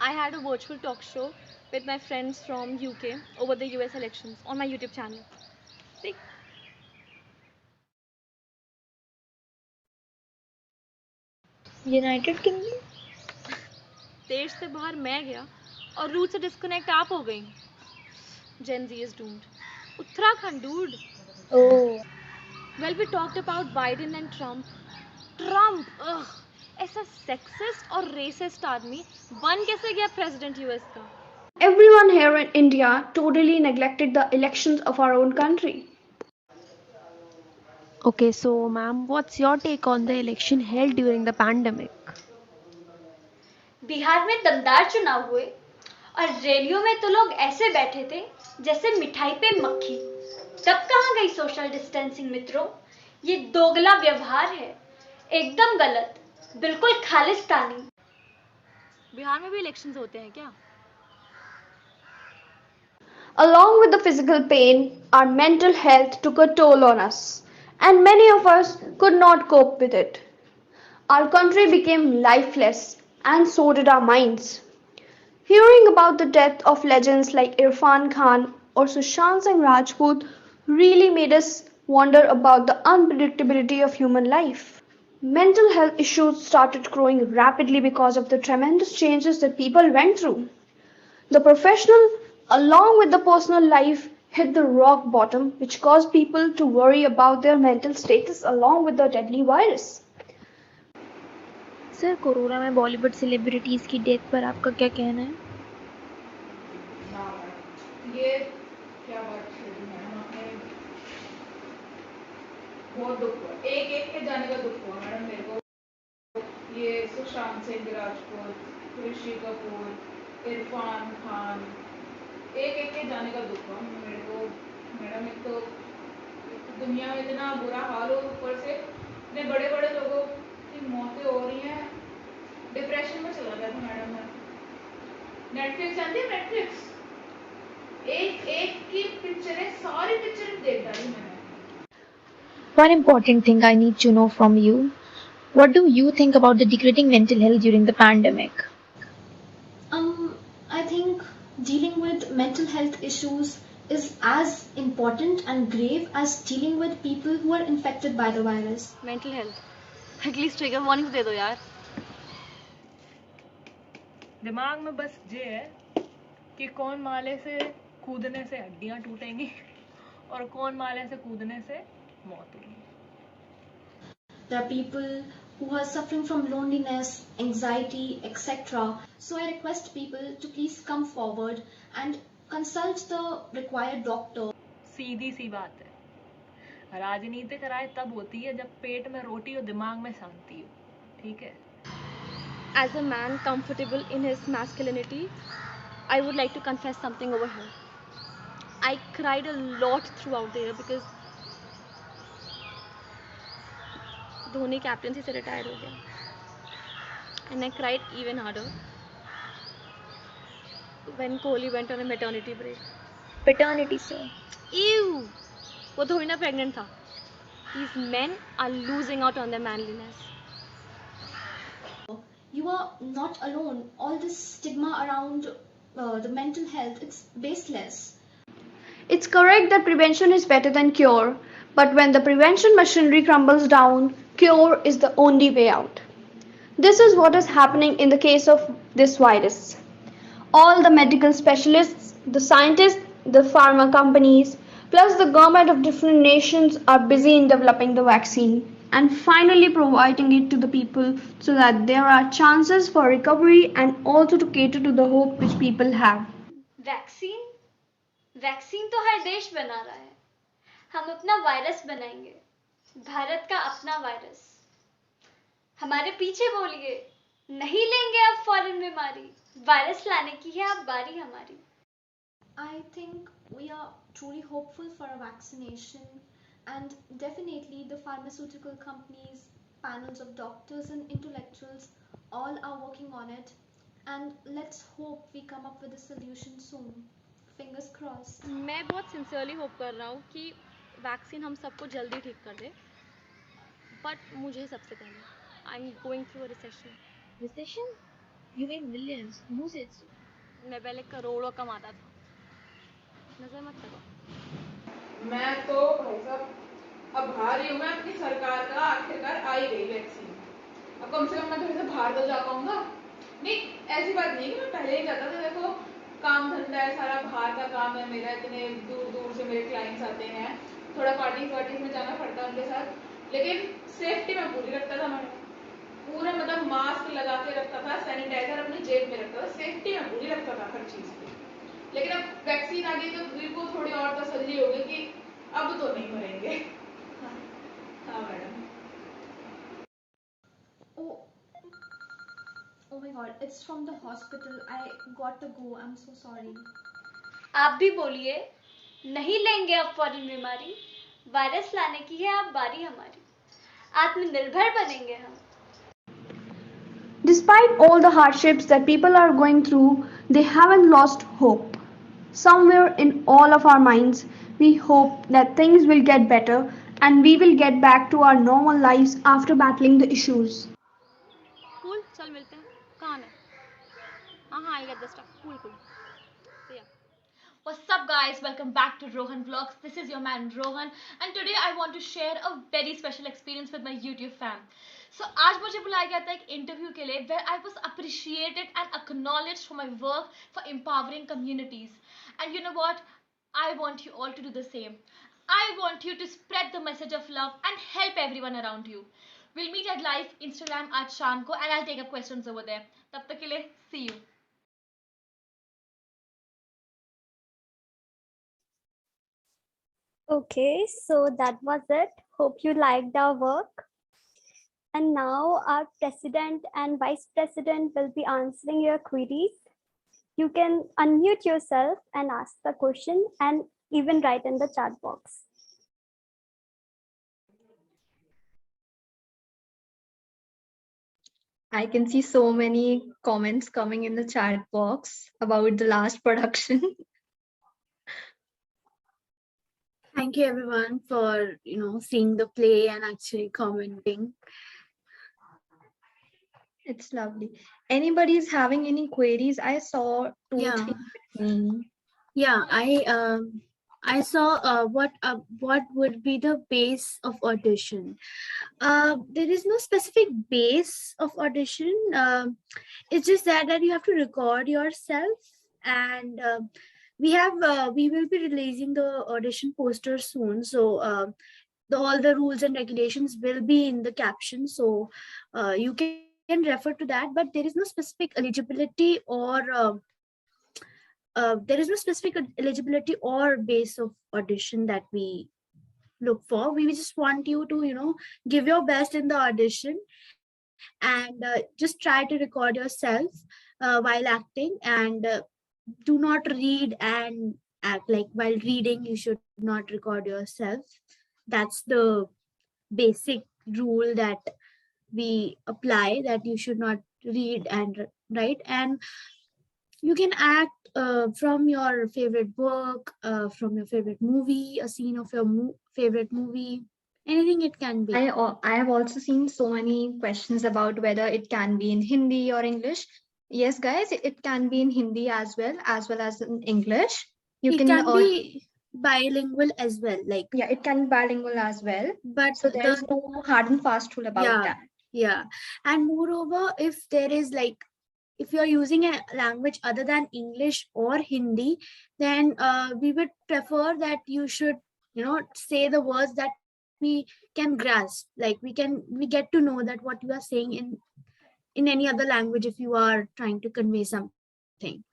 I had a virtual talk show with my friends from UK over the US elections on my YouTube channel. See? United Kingdom? देश से बाहर मैं गया और root से disconnect आप हो गई. Gen Z is doomed. Uttarakhand, dude. Oh. Well, we talked about Biden and Trump. Trump, ugh, ऐसा sexist और racist आदमी बन कैसे गया president US का? Everyone here in India totally neglected the elections of our own country. Okay, so ma'am, what's your take on the election held during the pandemic? Bihar में दमदार चुनाव हुए और रैलियों में तो लोग ऐसे बैठे थे जैसे मिठाई पे मक्खी. तब कहाँ गई सोशल डिस्टेंसिंग मित्रों? ये दोगला व्यवहार है, एकदम गलत, बिल्कुल खालिस्तानी. बिहार में भी इलेक्शंस होते हैं क्या? Along with the physical pain, our mental health took a toll on us, and many of us could not cope with it. Our country became lifeless, and so did our minds. Hearing about the death of legends like Irfan Khan or Sushant Singh Rajput really made us wonder about the unpredictability of human life. Mental health issues started growing rapidly because of the tremendous changes that people went through. The professional, along with the personal life, hit the rock bottom, which caused people to worry about their mental status along with the deadly virus. Sir, corona में Bollywood celebrities की death पर आपका क्या कहना है? ये क्या बात छेड़ी मैडम आपने. बहुत दुख हुआ, एक एक के जाने का दुख हुआ मैडम मेरे को. ये सुशांत सिंह राजपूत, ऋषि कपूर, इरफान खान, एक एक के जाने का दुख हुआ मेरे को मैडम. एक तो दुनिया में इतना बुरा हाल हो, ऊपर से इतने बड़े बड़े लोगों की मौतें हो रही हैं. डिप्रेशन में चला गया था मैडम मैं. नेटफ्लिक्स जानती है? नेटफ्लिक्स एक एक की पिक्चरें, सारी पिक्चरें देख डाली मैंने. One important thing I need to know from you. What do you think about the degrading mental health during the pandemic? I think dealing with mental health issues is as important and grave as dealing with people who are infected by the virus. Mental health. At least trigger warnings दे दो यार. दिमाग में बस ये है कि कौन माले से कूदने से हड्डियां टूटेंगी और कौन माले से कूदने से मौत होगी. There are people who are suffering from loneliness, anxiety, etc. So I request people to please come forward and consult the required doctor. सीधी सी बात है, राजनीतिक राय तब होती है जब पेट में रोटी और दिमाग में शांति हो. ठीक है. As a man comfortable in his masculinity, I would like to confess something over here. I cried a lot throughout the year because Dhoni captaincy से रिटायर हो गया. And I cried even harder when Kohli went on a maternity break. Paternity, sir. Ew! वो थोड़ी ना pregnant था. These men are losing out on their manliness. You are not alone. All this stigma around the mental health, it's baseless. It's correct that prevention is better than cure, but when the prevention machinery crumbles down, cure is the only way out. This is what is happening in the case of this virus. All the medical specialists, the scientists, the pharma companies, plus the government of different nations are busy in developing the vaccine and finally providing it to the people so that there are chances for recovery and also to cater to the hope which people have. Vaccine vaccine तो हर देश बना रहा है. हम अपना virus बनाएंगे, भारत का अपना वायरस. हमारे पीछे बोलिए, नहीं लेंगे अब फॉरेन बीमारी. वायरस लाने की है अब बारी हमारी. I think we are truly hopeful for a vaccination, and definitely the pharmaceutical companies, panels of doctors and intellectuals all are working on it, and let's hope we come up with a solution soon. Fingers crossed. मैं बहुत sincerely hope कर रहा हूँ कि vaccine हम सबको जल्दी ठीक कर दे, बट मुझे सबसे पहले. I am going through a recession. Recession? You make millions. Who said so? मैं पहले करोड़ों कमाता था. नजर मत करो. मैं तो भाई साहब आभारी हूँ मैं अपनी सरकार का, आखिरकार आई गई वैक्सीन. अब कम से कम मैं घर से बाहर तो जा पाऊंगा. नहीं, ऐसी बात नहीं कि मैं पहले ही जाता था. देखो, काम धंधा है, सारा बाहर का काम है मेरा, इतने दूर दूर से मेरे क्लाइंट्स आते हैं, थोड़ा पार्टीज वार्टीज में जाना पड़ता है उनके साथ, लेकिन सेफ्टी में पूरी रखता था. मैं पूरा मतलब मास्क लगा के रखता था, सैनिटाइजर अपनी जेब में रखता था, सेफ्टी में पूरी रखता था हर चीज की. लेकिन अब वैक्सीन आ गई तो दिल को थोड़ी और तसल्ली हो गई कि अब तो नहीं मरेंगे. हाँ madam. Oh my god, it's from the hospital. I got to go. I'm so sorry. आप भी बोलिए, नहीं लेंगे अब फॉरेन बीमारी. वायरस लाने की है अब बारी हमारी. आत्मनिर्भर बनेंगे हम. Despite all the hardships that people are going through, they haven't lost hope. Somewhere in all of our minds, we hope that things will get better and we will get back to our normal lives after battling the issues. Cool, चल मिलते हैं. कहाँ है? हाँ, I get the stuff. Cool cool. See ya. What's up guys, welcome back to Rohan Vlogs. This is your man Rohan and today I want to share a very special experience with my YouTube fam. So आज मुझे बुलाया गया था एक interview के लिए where I was appreciated and acknowledged for my work for empowering communities. And you know what? I want you all to do the same. I want you to spread the message of love and help everyone around you. We'll meet at live Instagram at शाम को and I'll take up questions over there. तब तक के लिए see you. Okay, so that was it. Hope you liked our work. And now our president and vice president will be answering your queries. You can unmute yourself and ask the question and even write in the chat box. I can see so many comments coming in the chat box about the last production. Thank you everyone for seeing the play and actually commenting. It's lovely. Anybody is having any queries? I saw two, Yeah. three between. Yeah, I saw what would be the base of audition. There is no specific base of audition. It's just that you have to record yourself, and we will be releasing the audition poster soon. So all the rules and regulations will be in the caption. So you can refer to that. But there is no specific eligibility or base of audition that we look for. We just want you to give your best in the audition and just try to record yourself while acting, and do not read and act. Like while reading, you should not record yourself. That's the basic rule that we apply, that you should not read and write. And you can act from your favorite book, from your favorite movie, a scene of your favorite movie, Anything it can be. I have also seen so many questions about whether it can be in Hindi or English. Yes, guys, it can be in Hindi as well as in English. You It can can be bilingual as well. Like, yeah, it can be bilingual as well. but So there's no hard and fast rule about yeah, that. yeah. And moreover, if there is like, if you're using a language other than English or Hindi, then we would prefer that you should, say the words that we can grasp. Like we get to know that what you are saying in any other language if you are trying to convey something.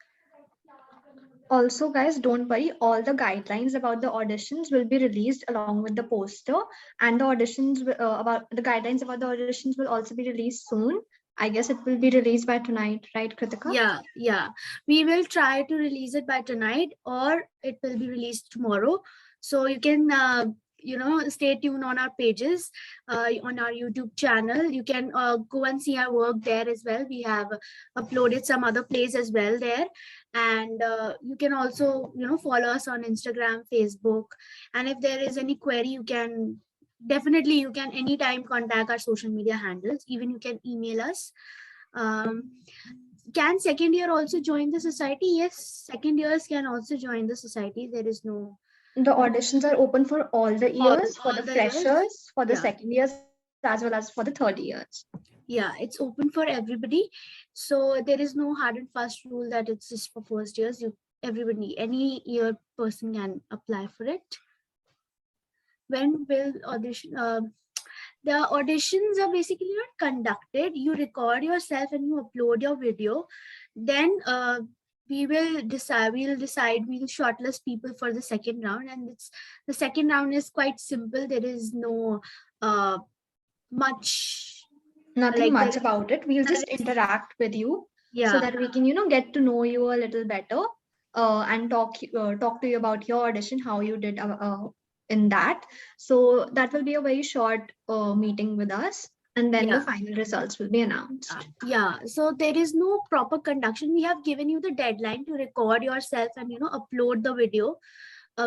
Also, guys, don't worry. All the guidelines about the auditions will be released along with the poster, and the auditions about the guidelines about the auditions will also be released soon. I guess it will be released by tonight, right, Kritika? Yeah. We will try to release it by tonight, or it will be released tomorrow. So you can, stay tuned on our pages, on our YouTube channel. You can go and see our work there as well. We have uploaded some other plays as well there. And you can also, follow us on Instagram, Facebook. And if there is any query, you can anytime contact our social media handles. Even you can email us. Can second year also join the society? Yes, second years can also join the society. There is no. The auditions are open for all the years, for the freshers, for the second years, as well as for the third years. Yeah, it's open for everybody. So there is no hard and fast rule that it's just for first years. Everybody, any year person can apply for it. When will audition? The auditions are basically not conducted. You record yourself and you upload your video. Then we'll shortlist people for the second round, and the second round is quite simple. There is no nothing much about it. We'll just interact with you, so that we can get to know you a little better, and talk to you about your audition, how you did in that. So that will be a very short meeting with us, and then the final results will be announced. So there is no proper conduction. We have given you the deadline to record yourself and upload the video.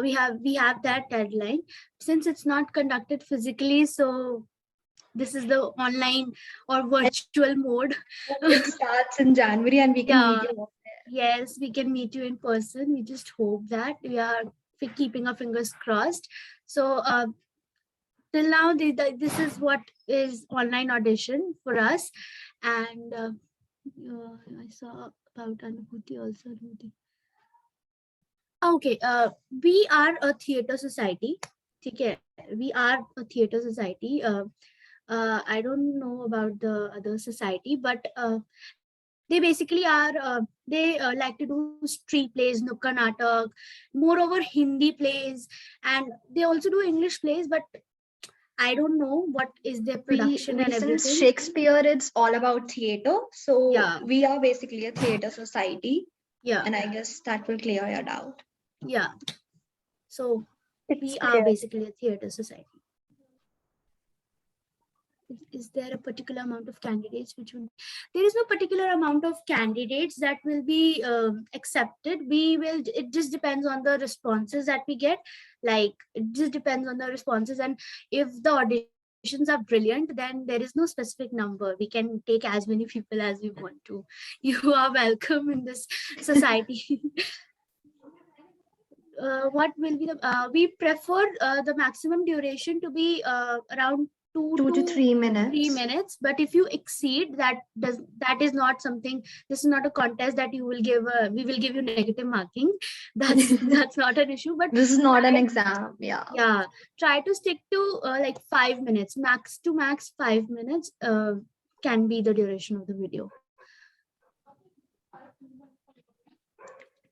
We have that deadline. Since it's not conducted physically, so this is the online or virtual mode. It starts in January, and we can meet you. Yes, we can meet you in person. We just hope that. We are keeping our fingers crossed. So till now, this is what is online audition for us. And I saw about Anubhuti also. Okay, we are a theater society. Okay, we are a theater society. I don't know about the other society, but they basically are, they like to do street plays, Nukkad Natak, moreover Hindi plays, and they also do English plays, but I don't know what is their production and everything. Since Shakespeare, it's all about theater. So we are basically a theater society. Yeah. And I guess that will clear your doubt. Yeah. So we are basically a theater society. Is there a particular amount of candidates there is no particular amount of candidates that will be accepted. It just depends on the responses that we get. Like, it just depends on the responses, and if the auditions are brilliant, then there is no specific number. We can take as many people as we want to. You are welcome in this society. What will be we prefer the maximum duration to be around 2 to 3 minutes. 3 minutes, but if you exceed that, is not something. This is not a contest that you will give. We will give you negative marking. That's not an issue. But this is not an exam. Yeah. Try to stick to like 5 minutes, max 5 minutes. Can be the duration of the video.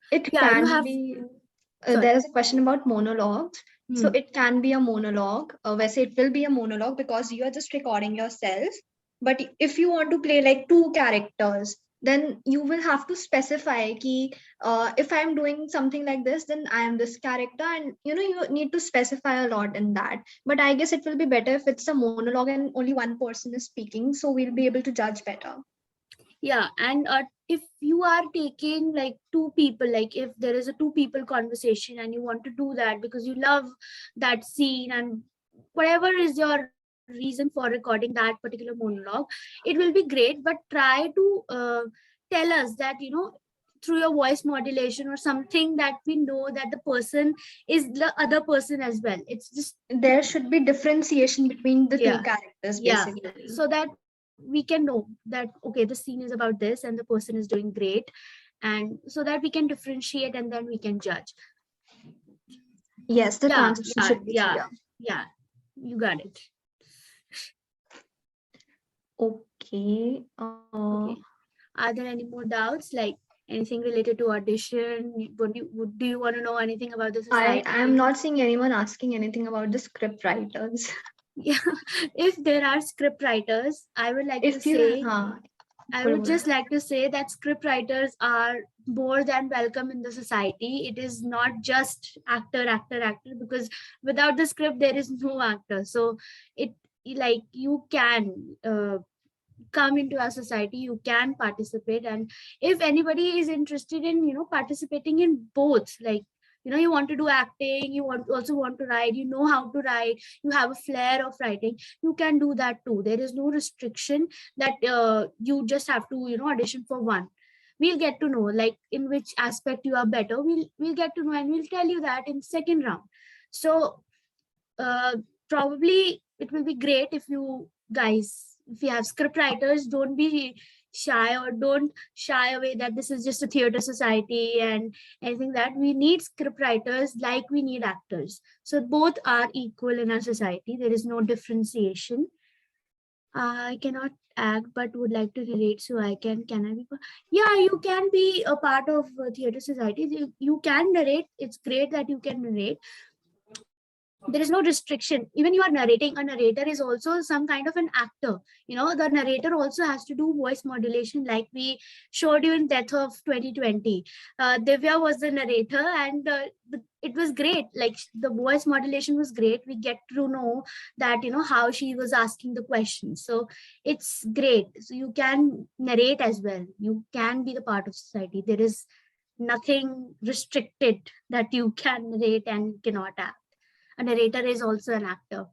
It can be. There is a question about monologues. So it can be a monologue. It will be a monologue because you are just recording yourself. But if you want to play like 2 characters, then you will have to specify ki, if I'm doing something like this, then I am this character, and you need to specify a lot in that. But I guess it will be better if it's a monologue and only one person is speaking, so we'll be able to judge better. Yeah, and if you are taking like 2 people, like if there is a 2 people conversation and you want to do that because you love that scene and whatever is your reason for recording that particular monologue, it will be great, but try to tell us that, through your voice modulation or something, that we know that the person is the other person as well. It's just there should be differentiation between the two characters, basically. so that we can know that, okay, the scene is about this and the person is doing great, and so that we can differentiate and then we can judge. Yes, the transition should be clear. Yeah, you got it. Okay. Okay. Are there any more doubts, like anything related to audition? Do you want to know anything about the society? I am not seeing anyone asking anything about the script writers. Yeah, if there are script writers, I would like to say, I would just like to say that script writers are more than welcome in the society. It is not just actor, because without the script, there is no actor. So you can come into our society, you can participate. And if anybody is interested in, participating in both, like, you want to do acting, you also want to write, how to write, you have a flair of writing, you can do that too. There is no restriction that you just have to, audition for one. We'll get to know, like, in which aspect you are better. We'll get to know, and we'll tell you that in second round. So probably it will be great if you guys, if you have script writers, don't be shy or don't shy away that this is just a theater society and anything. That we need script writers like we need actors. So both are equal in our society. There is no differentiation. I cannot act but would like to narrate, so I can I be? Yeah, you can be a part of theater society. You can narrate. It's great that you can narrate. There is no restriction. Even you are narrating, a narrator is also some kind of an actor. The narrator also has to do voice modulation, like we showed you in Death of 2020. Divya was the narrator, and it was great. Like, the voice modulation was great. We get to know that, how she was asking the questions. So it's great. So you can narrate as well. You can be the part of society. There is nothing restricted that you can narrate and cannot act. A narrator is also an actor.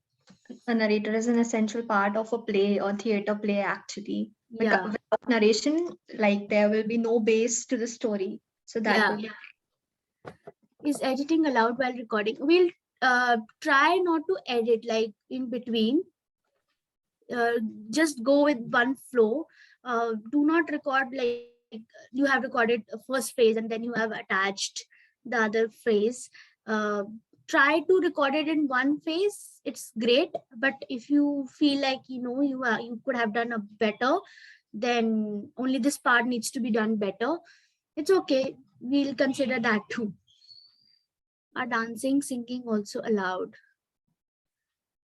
A narrator is an essential part of a play or theater play, actually. Yeah. Without narration, like, there will be no base to the story. So that will be. Is editing allowed while recording? We'll try not to edit, like, in between. Just go with one flow. Do not record like you have recorded a first phrase and then you have attached the other phrase. Try to record it in one phase. It's great, but if you feel like you could have done a better, then only this part needs to be done better. It's okay. We'll consider that too. Are dancing, singing also allowed?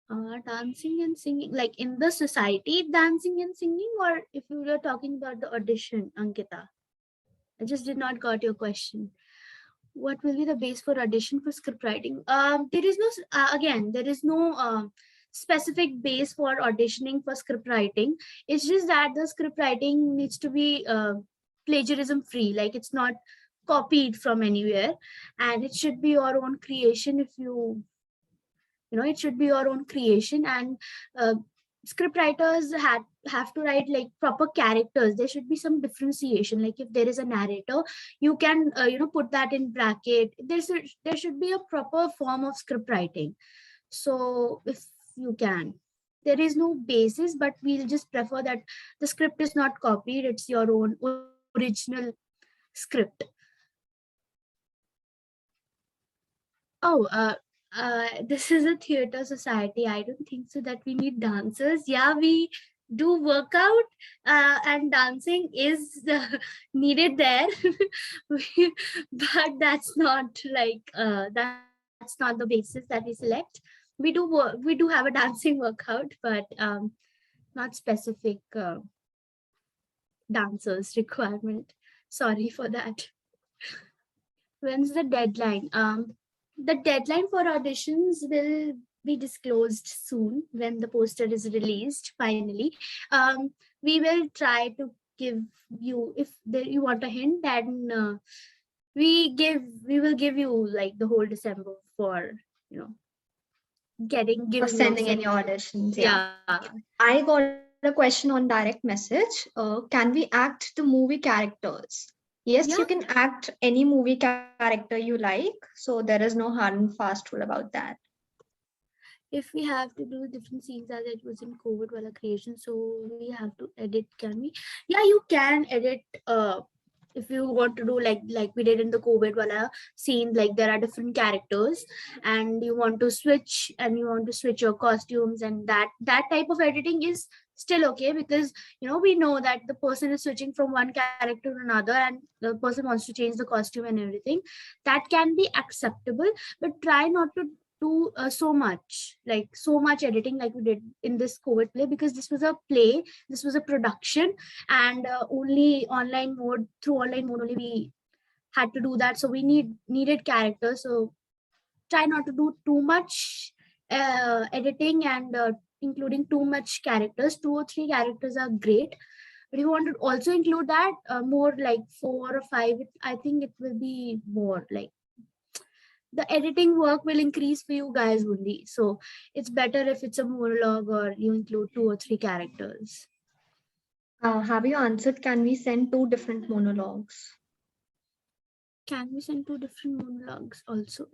Dancing and singing, like in the society, dancing and singing, or if you were talking about the audition, Ankita? I just did not got your question. What will be the base for audition for script writing? There is no, there is no specific base for auditioning for script writing. It's just that the script writing needs to be plagiarism free, like it's not copied from anywhere, and it should be your own creation. If it should be your own creation, and script writers have to write like proper characters. There should be some differentiation. Like if there is a narrator, you can put that in bracket. There should be a proper form of script writing. So if you can, there is no basis, but we'll just prefer that the script is not copied. It's your own original script. Oh, this is a theater society. I don't think so that we need dancers. Yeah, we do workout and dancing is needed there, but that's not like that's not the basis that we select. We do have a dancing workout, but not specific dancers requirement. Sorry for that. When's the deadline? The deadline for auditions will be disclosed soon when the poster is released finally. We will try to give you, if you want a hint, then we will give you like the whole December for giving For sending any auditions. Yeah. I got a question on direct message. Can we act the movie characters? Yes, Yeah. you can act any movie character you like. So there is no hard and fast rule about that. If we have to do different scenes as it was in COVID wala creation, so we have to edit, can we? Yeah, you can edit if you want to do like we did in the COVID wala scene, like there are different characters and you want to switch your costumes, and that type of editing is still okay, because we know that the person is switching from one character to another and the person wants to change the costume and everything. That can be acceptable, but try not to do so much editing like we did in this COVID play, because this was a play, this was a production, and only through online mode only we had to do that. So we needed characters. So try not to do too much editing and including too much characters. 2 or 3 characters are great, but if you want to also include that more like 4 or 5, I think it will be more like the editing work will increase for you guys only. So it's better if it's a monologue or you include 2 or 3 characters. Have you answered? Can we send 2 different monologues? Can we send 2 different monologues also?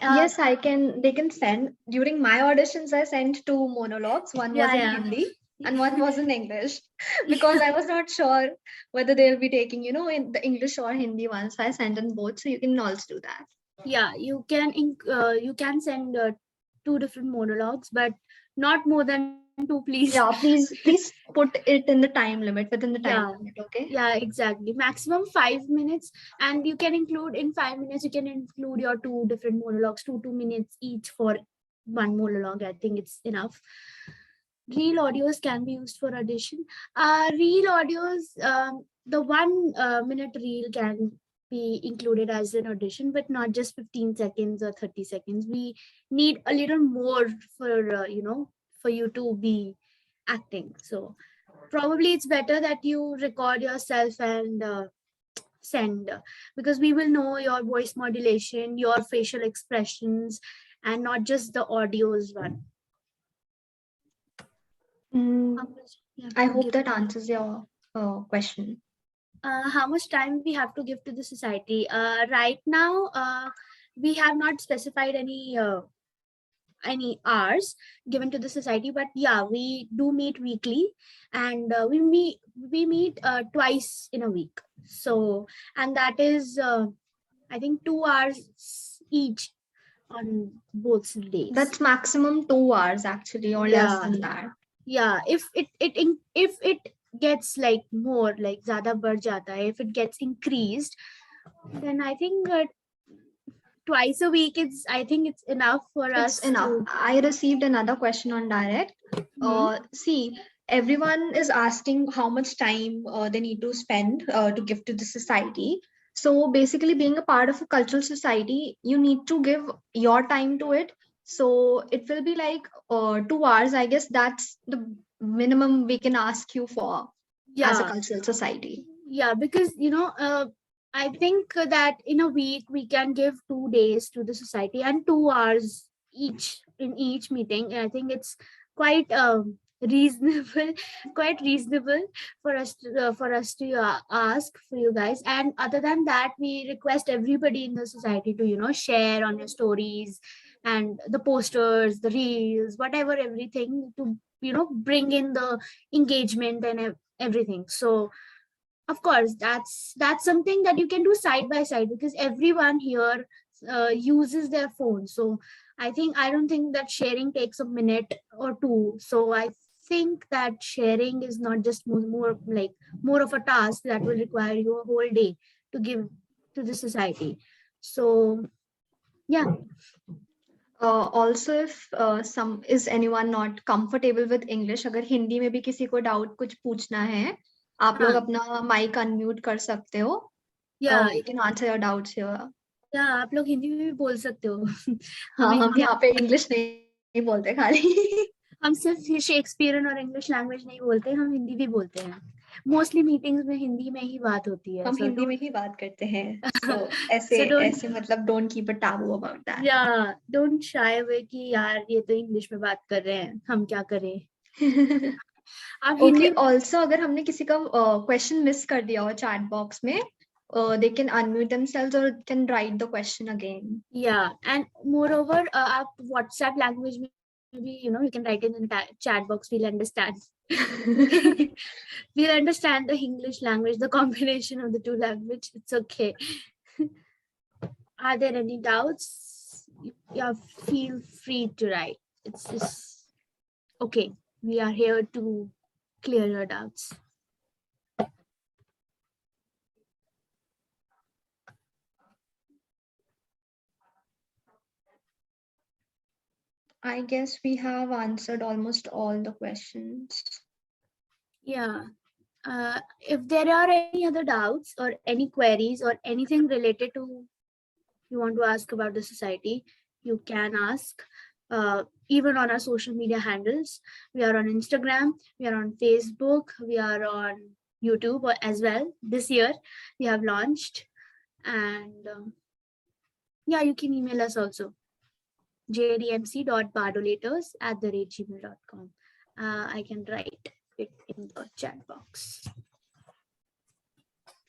Yes, I can. They can send. During my auditions, I sent 2 monologues. One was in Hindi and one was in English, because I was not sure whether they'll be taking, in the English or Hindi one. So I sent in both. So you can also do that. Yeah, you can send 2 different monologues, but not more than 2, please. Yeah, please put it in the time limit, within the time limit, okay? Yeah, exactly. Maximum 5 minutes, and you can include in 5 minutes, you can include your 2 different monologues, 2 minutes each for one monologue. I think it's enough. Reel audios can be used for audition. Reel audios, the 1 minute reel can be included as an audition, but not just 15 seconds or 30 seconds. We need a little more for for you to be acting. So probably it's better that you record yourself and send, because we will know your voice modulation, your facial expressions, and not just the audios one. I hope that answers your question. How much time we have to give to the society? Right now, we have not specified any hours given to the society, but yeah, we do meet weekly, and we meet twice in a week. So, and that is I think 2 hours each on both days. That's maximum 2 hours actually, or less than that. Yeah, if it gets like more, like zyada badh jata hai, if it gets increased, then I think twice a week I think it's enough for us. It's enough. I received another question on direct. See, everyone is asking how much time they need to spend to give to the society. So basically, being a part of a cultural society, you need to give your time to it. So it will be like 2 hours. I guess that's the minimum we can ask you for as a cultural society. Yeah, because I think that in a week we can give 2 days to the society and 2 hours each in each meeting. I think it's quite reasonable for us to ask for you guys. And other than that, we request everybody in the society to share on your stories and the posters, the reels, whatever, everything, to bring in the engagement and everything. So of course that's something that you can do side by side, because everyone here uses their phone. So I don't think that sharing takes a minute or 2. So I think that sharing is not just more of a task that will require you a whole day to give to the society. So yeah. Also, if is anyone not comfortable with English, अगर हिंदी में भी किसी को doubt कुछ पूछना है, आप लोग अपना माइक अनम्यूट कर सकते हो. You can answer your doubts here. Yeah, आप लोग हिंदी में भी बोल सकते हो. हम यहाँ पे इंग्लिश नहीं बोलते खाली. हम सिर्फ शेक्सपियरन और इंग्लिश लैंग्वेज नहीं बोलते, हम हिंदी भी बोलते हैं. मोस्टली मीटिंग्स में हिंदी में ही बात होती है. हम So हिंदी don't- में ही बात करते हैं. So ऐसे So don't- ऐसे मतलब don't keep a taboo about that. Yeah, don't shy away कि यार ये तो इंग्लिश में बात कर रहे हैं, हम क्या करें. आप Okay, हिंदी also अगर हमने किसी का question miss कर दिया हो chat box में, they can unmute themselves or can write the question again. Yeah, and moreover, आप WhatsApp language में भी, you know, you can write it in chat box. We'll understand. We'll understand the English language, the combination of the two language. It's okay. Are there any doubts? Yeah, feel free to write. It's just okay. We are here to clear your doubts. I guess we have answered almost all the questions. Yeah. If there are any other doubts or any queries or anything related to you want to ask about the society, you can ask even on our social media handles. We are on Instagram, we are on Facebook, we are on YouTube as well. This year we have launched, and yeah, you can email us also. jdmc.bardolators@gmail.com. I can write it in the chat box.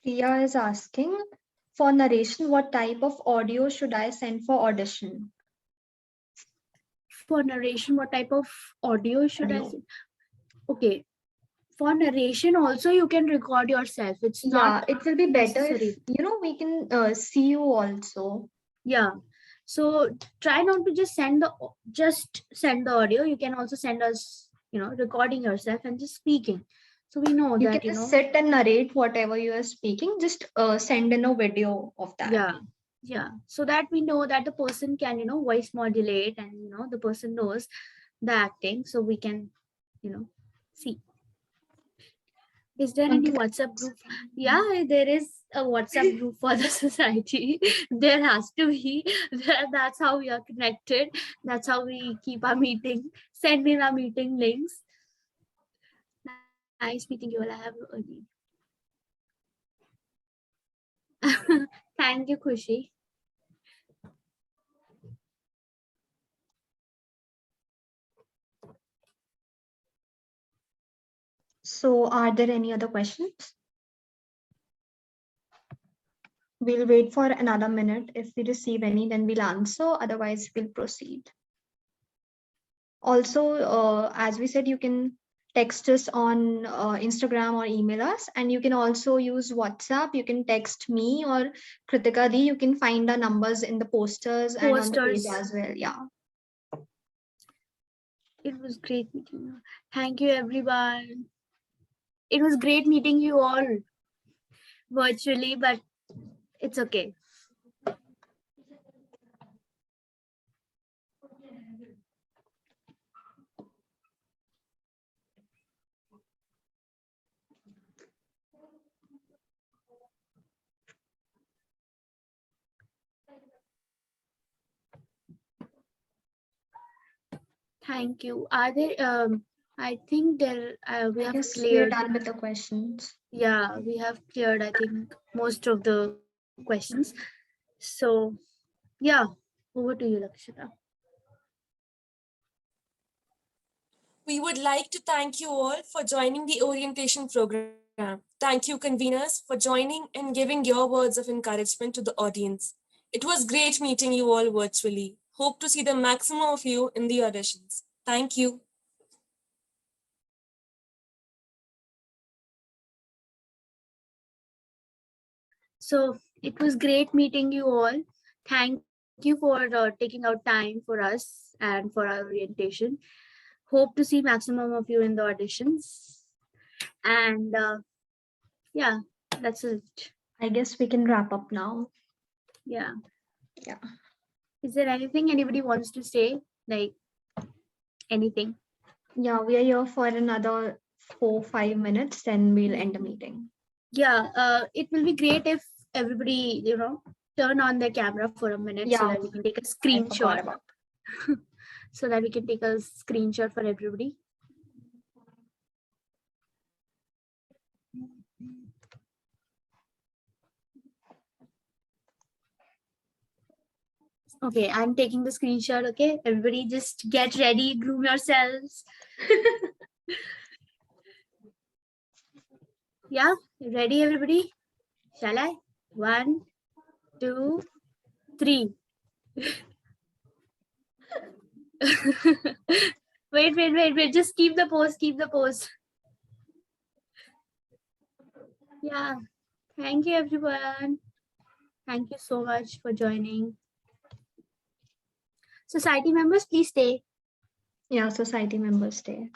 Priya is asking, for narration, what type of audio should I send for audition? For narration, what type of audio should I send? Okay. For narration also, you can record yourself. It's not. It will be better necessary. if, you know, we can see you also. Yeah. So try not to just send the audio. You can also send us, you know, recording yourself and just speaking. So we know You that, can you know. just sit and narrate whatever you are speaking. Just send in a video of that. Yeah. So that we know that the person can, you know, voice modulate, and, you know, the person knows the acting. So we can, you know, see. Is there any WhatsApp group? Yeah, there is a WhatsApp group for the society. There has to be. That's how we are connected. That's how we keep our meeting, send in our meeting links. Nice meeting you all. I have Thank you, Khushi. So are there any other questions? We'll wait for another minute. If we receive any, then we'll answer. Otherwise, we'll proceed. Also, as we said, you can text us on Instagram or email us, and you can also use WhatsApp. You can text me or Kritika Di. You can find our numbers in the posters and on the page as well. Yeah. It was great meeting you. Thank you, everyone. It was great meeting you all virtually, but it's okay. Thank you. Are there, I think there, we have Yes, cleared. we're done with the questions. Yeah, we have cleared, I think, most of the questions. So, yeah, over to you, Lakshita. We would like to thank you all for joining the orientation program. Thank you, conveners, for joining and giving your words of encouragement to the audience. It was great meeting you all virtually. Hope to see the maximum of you in the auditions. Thank you. So it was great meeting you all. Thank you for taking out time for us and for our orientation. Hope to see maximum of you in the auditions. And yeah, that's it. I guess we can wrap up now. Yeah. Yeah. Is there anything anybody wants to say? Like anything? Yeah, we are here for another 4-5 minutes, then we'll end the meeting. Yeah, it will be great if everybody, you know, turn on their camera for a minute so that we can take a screenshot. So that we can take a screenshot for everybody. Okay, I'm taking the screenshot. Okay, everybody just get ready, groom yourselves. Yeah, ready, everybody? Shall I? 1, 2, 3. Wait. Just keep the pose. Keep the pose. Yeah. Thank you, everyone. Thank you so much for joining. Society members, please stay. Yeah, society members stay.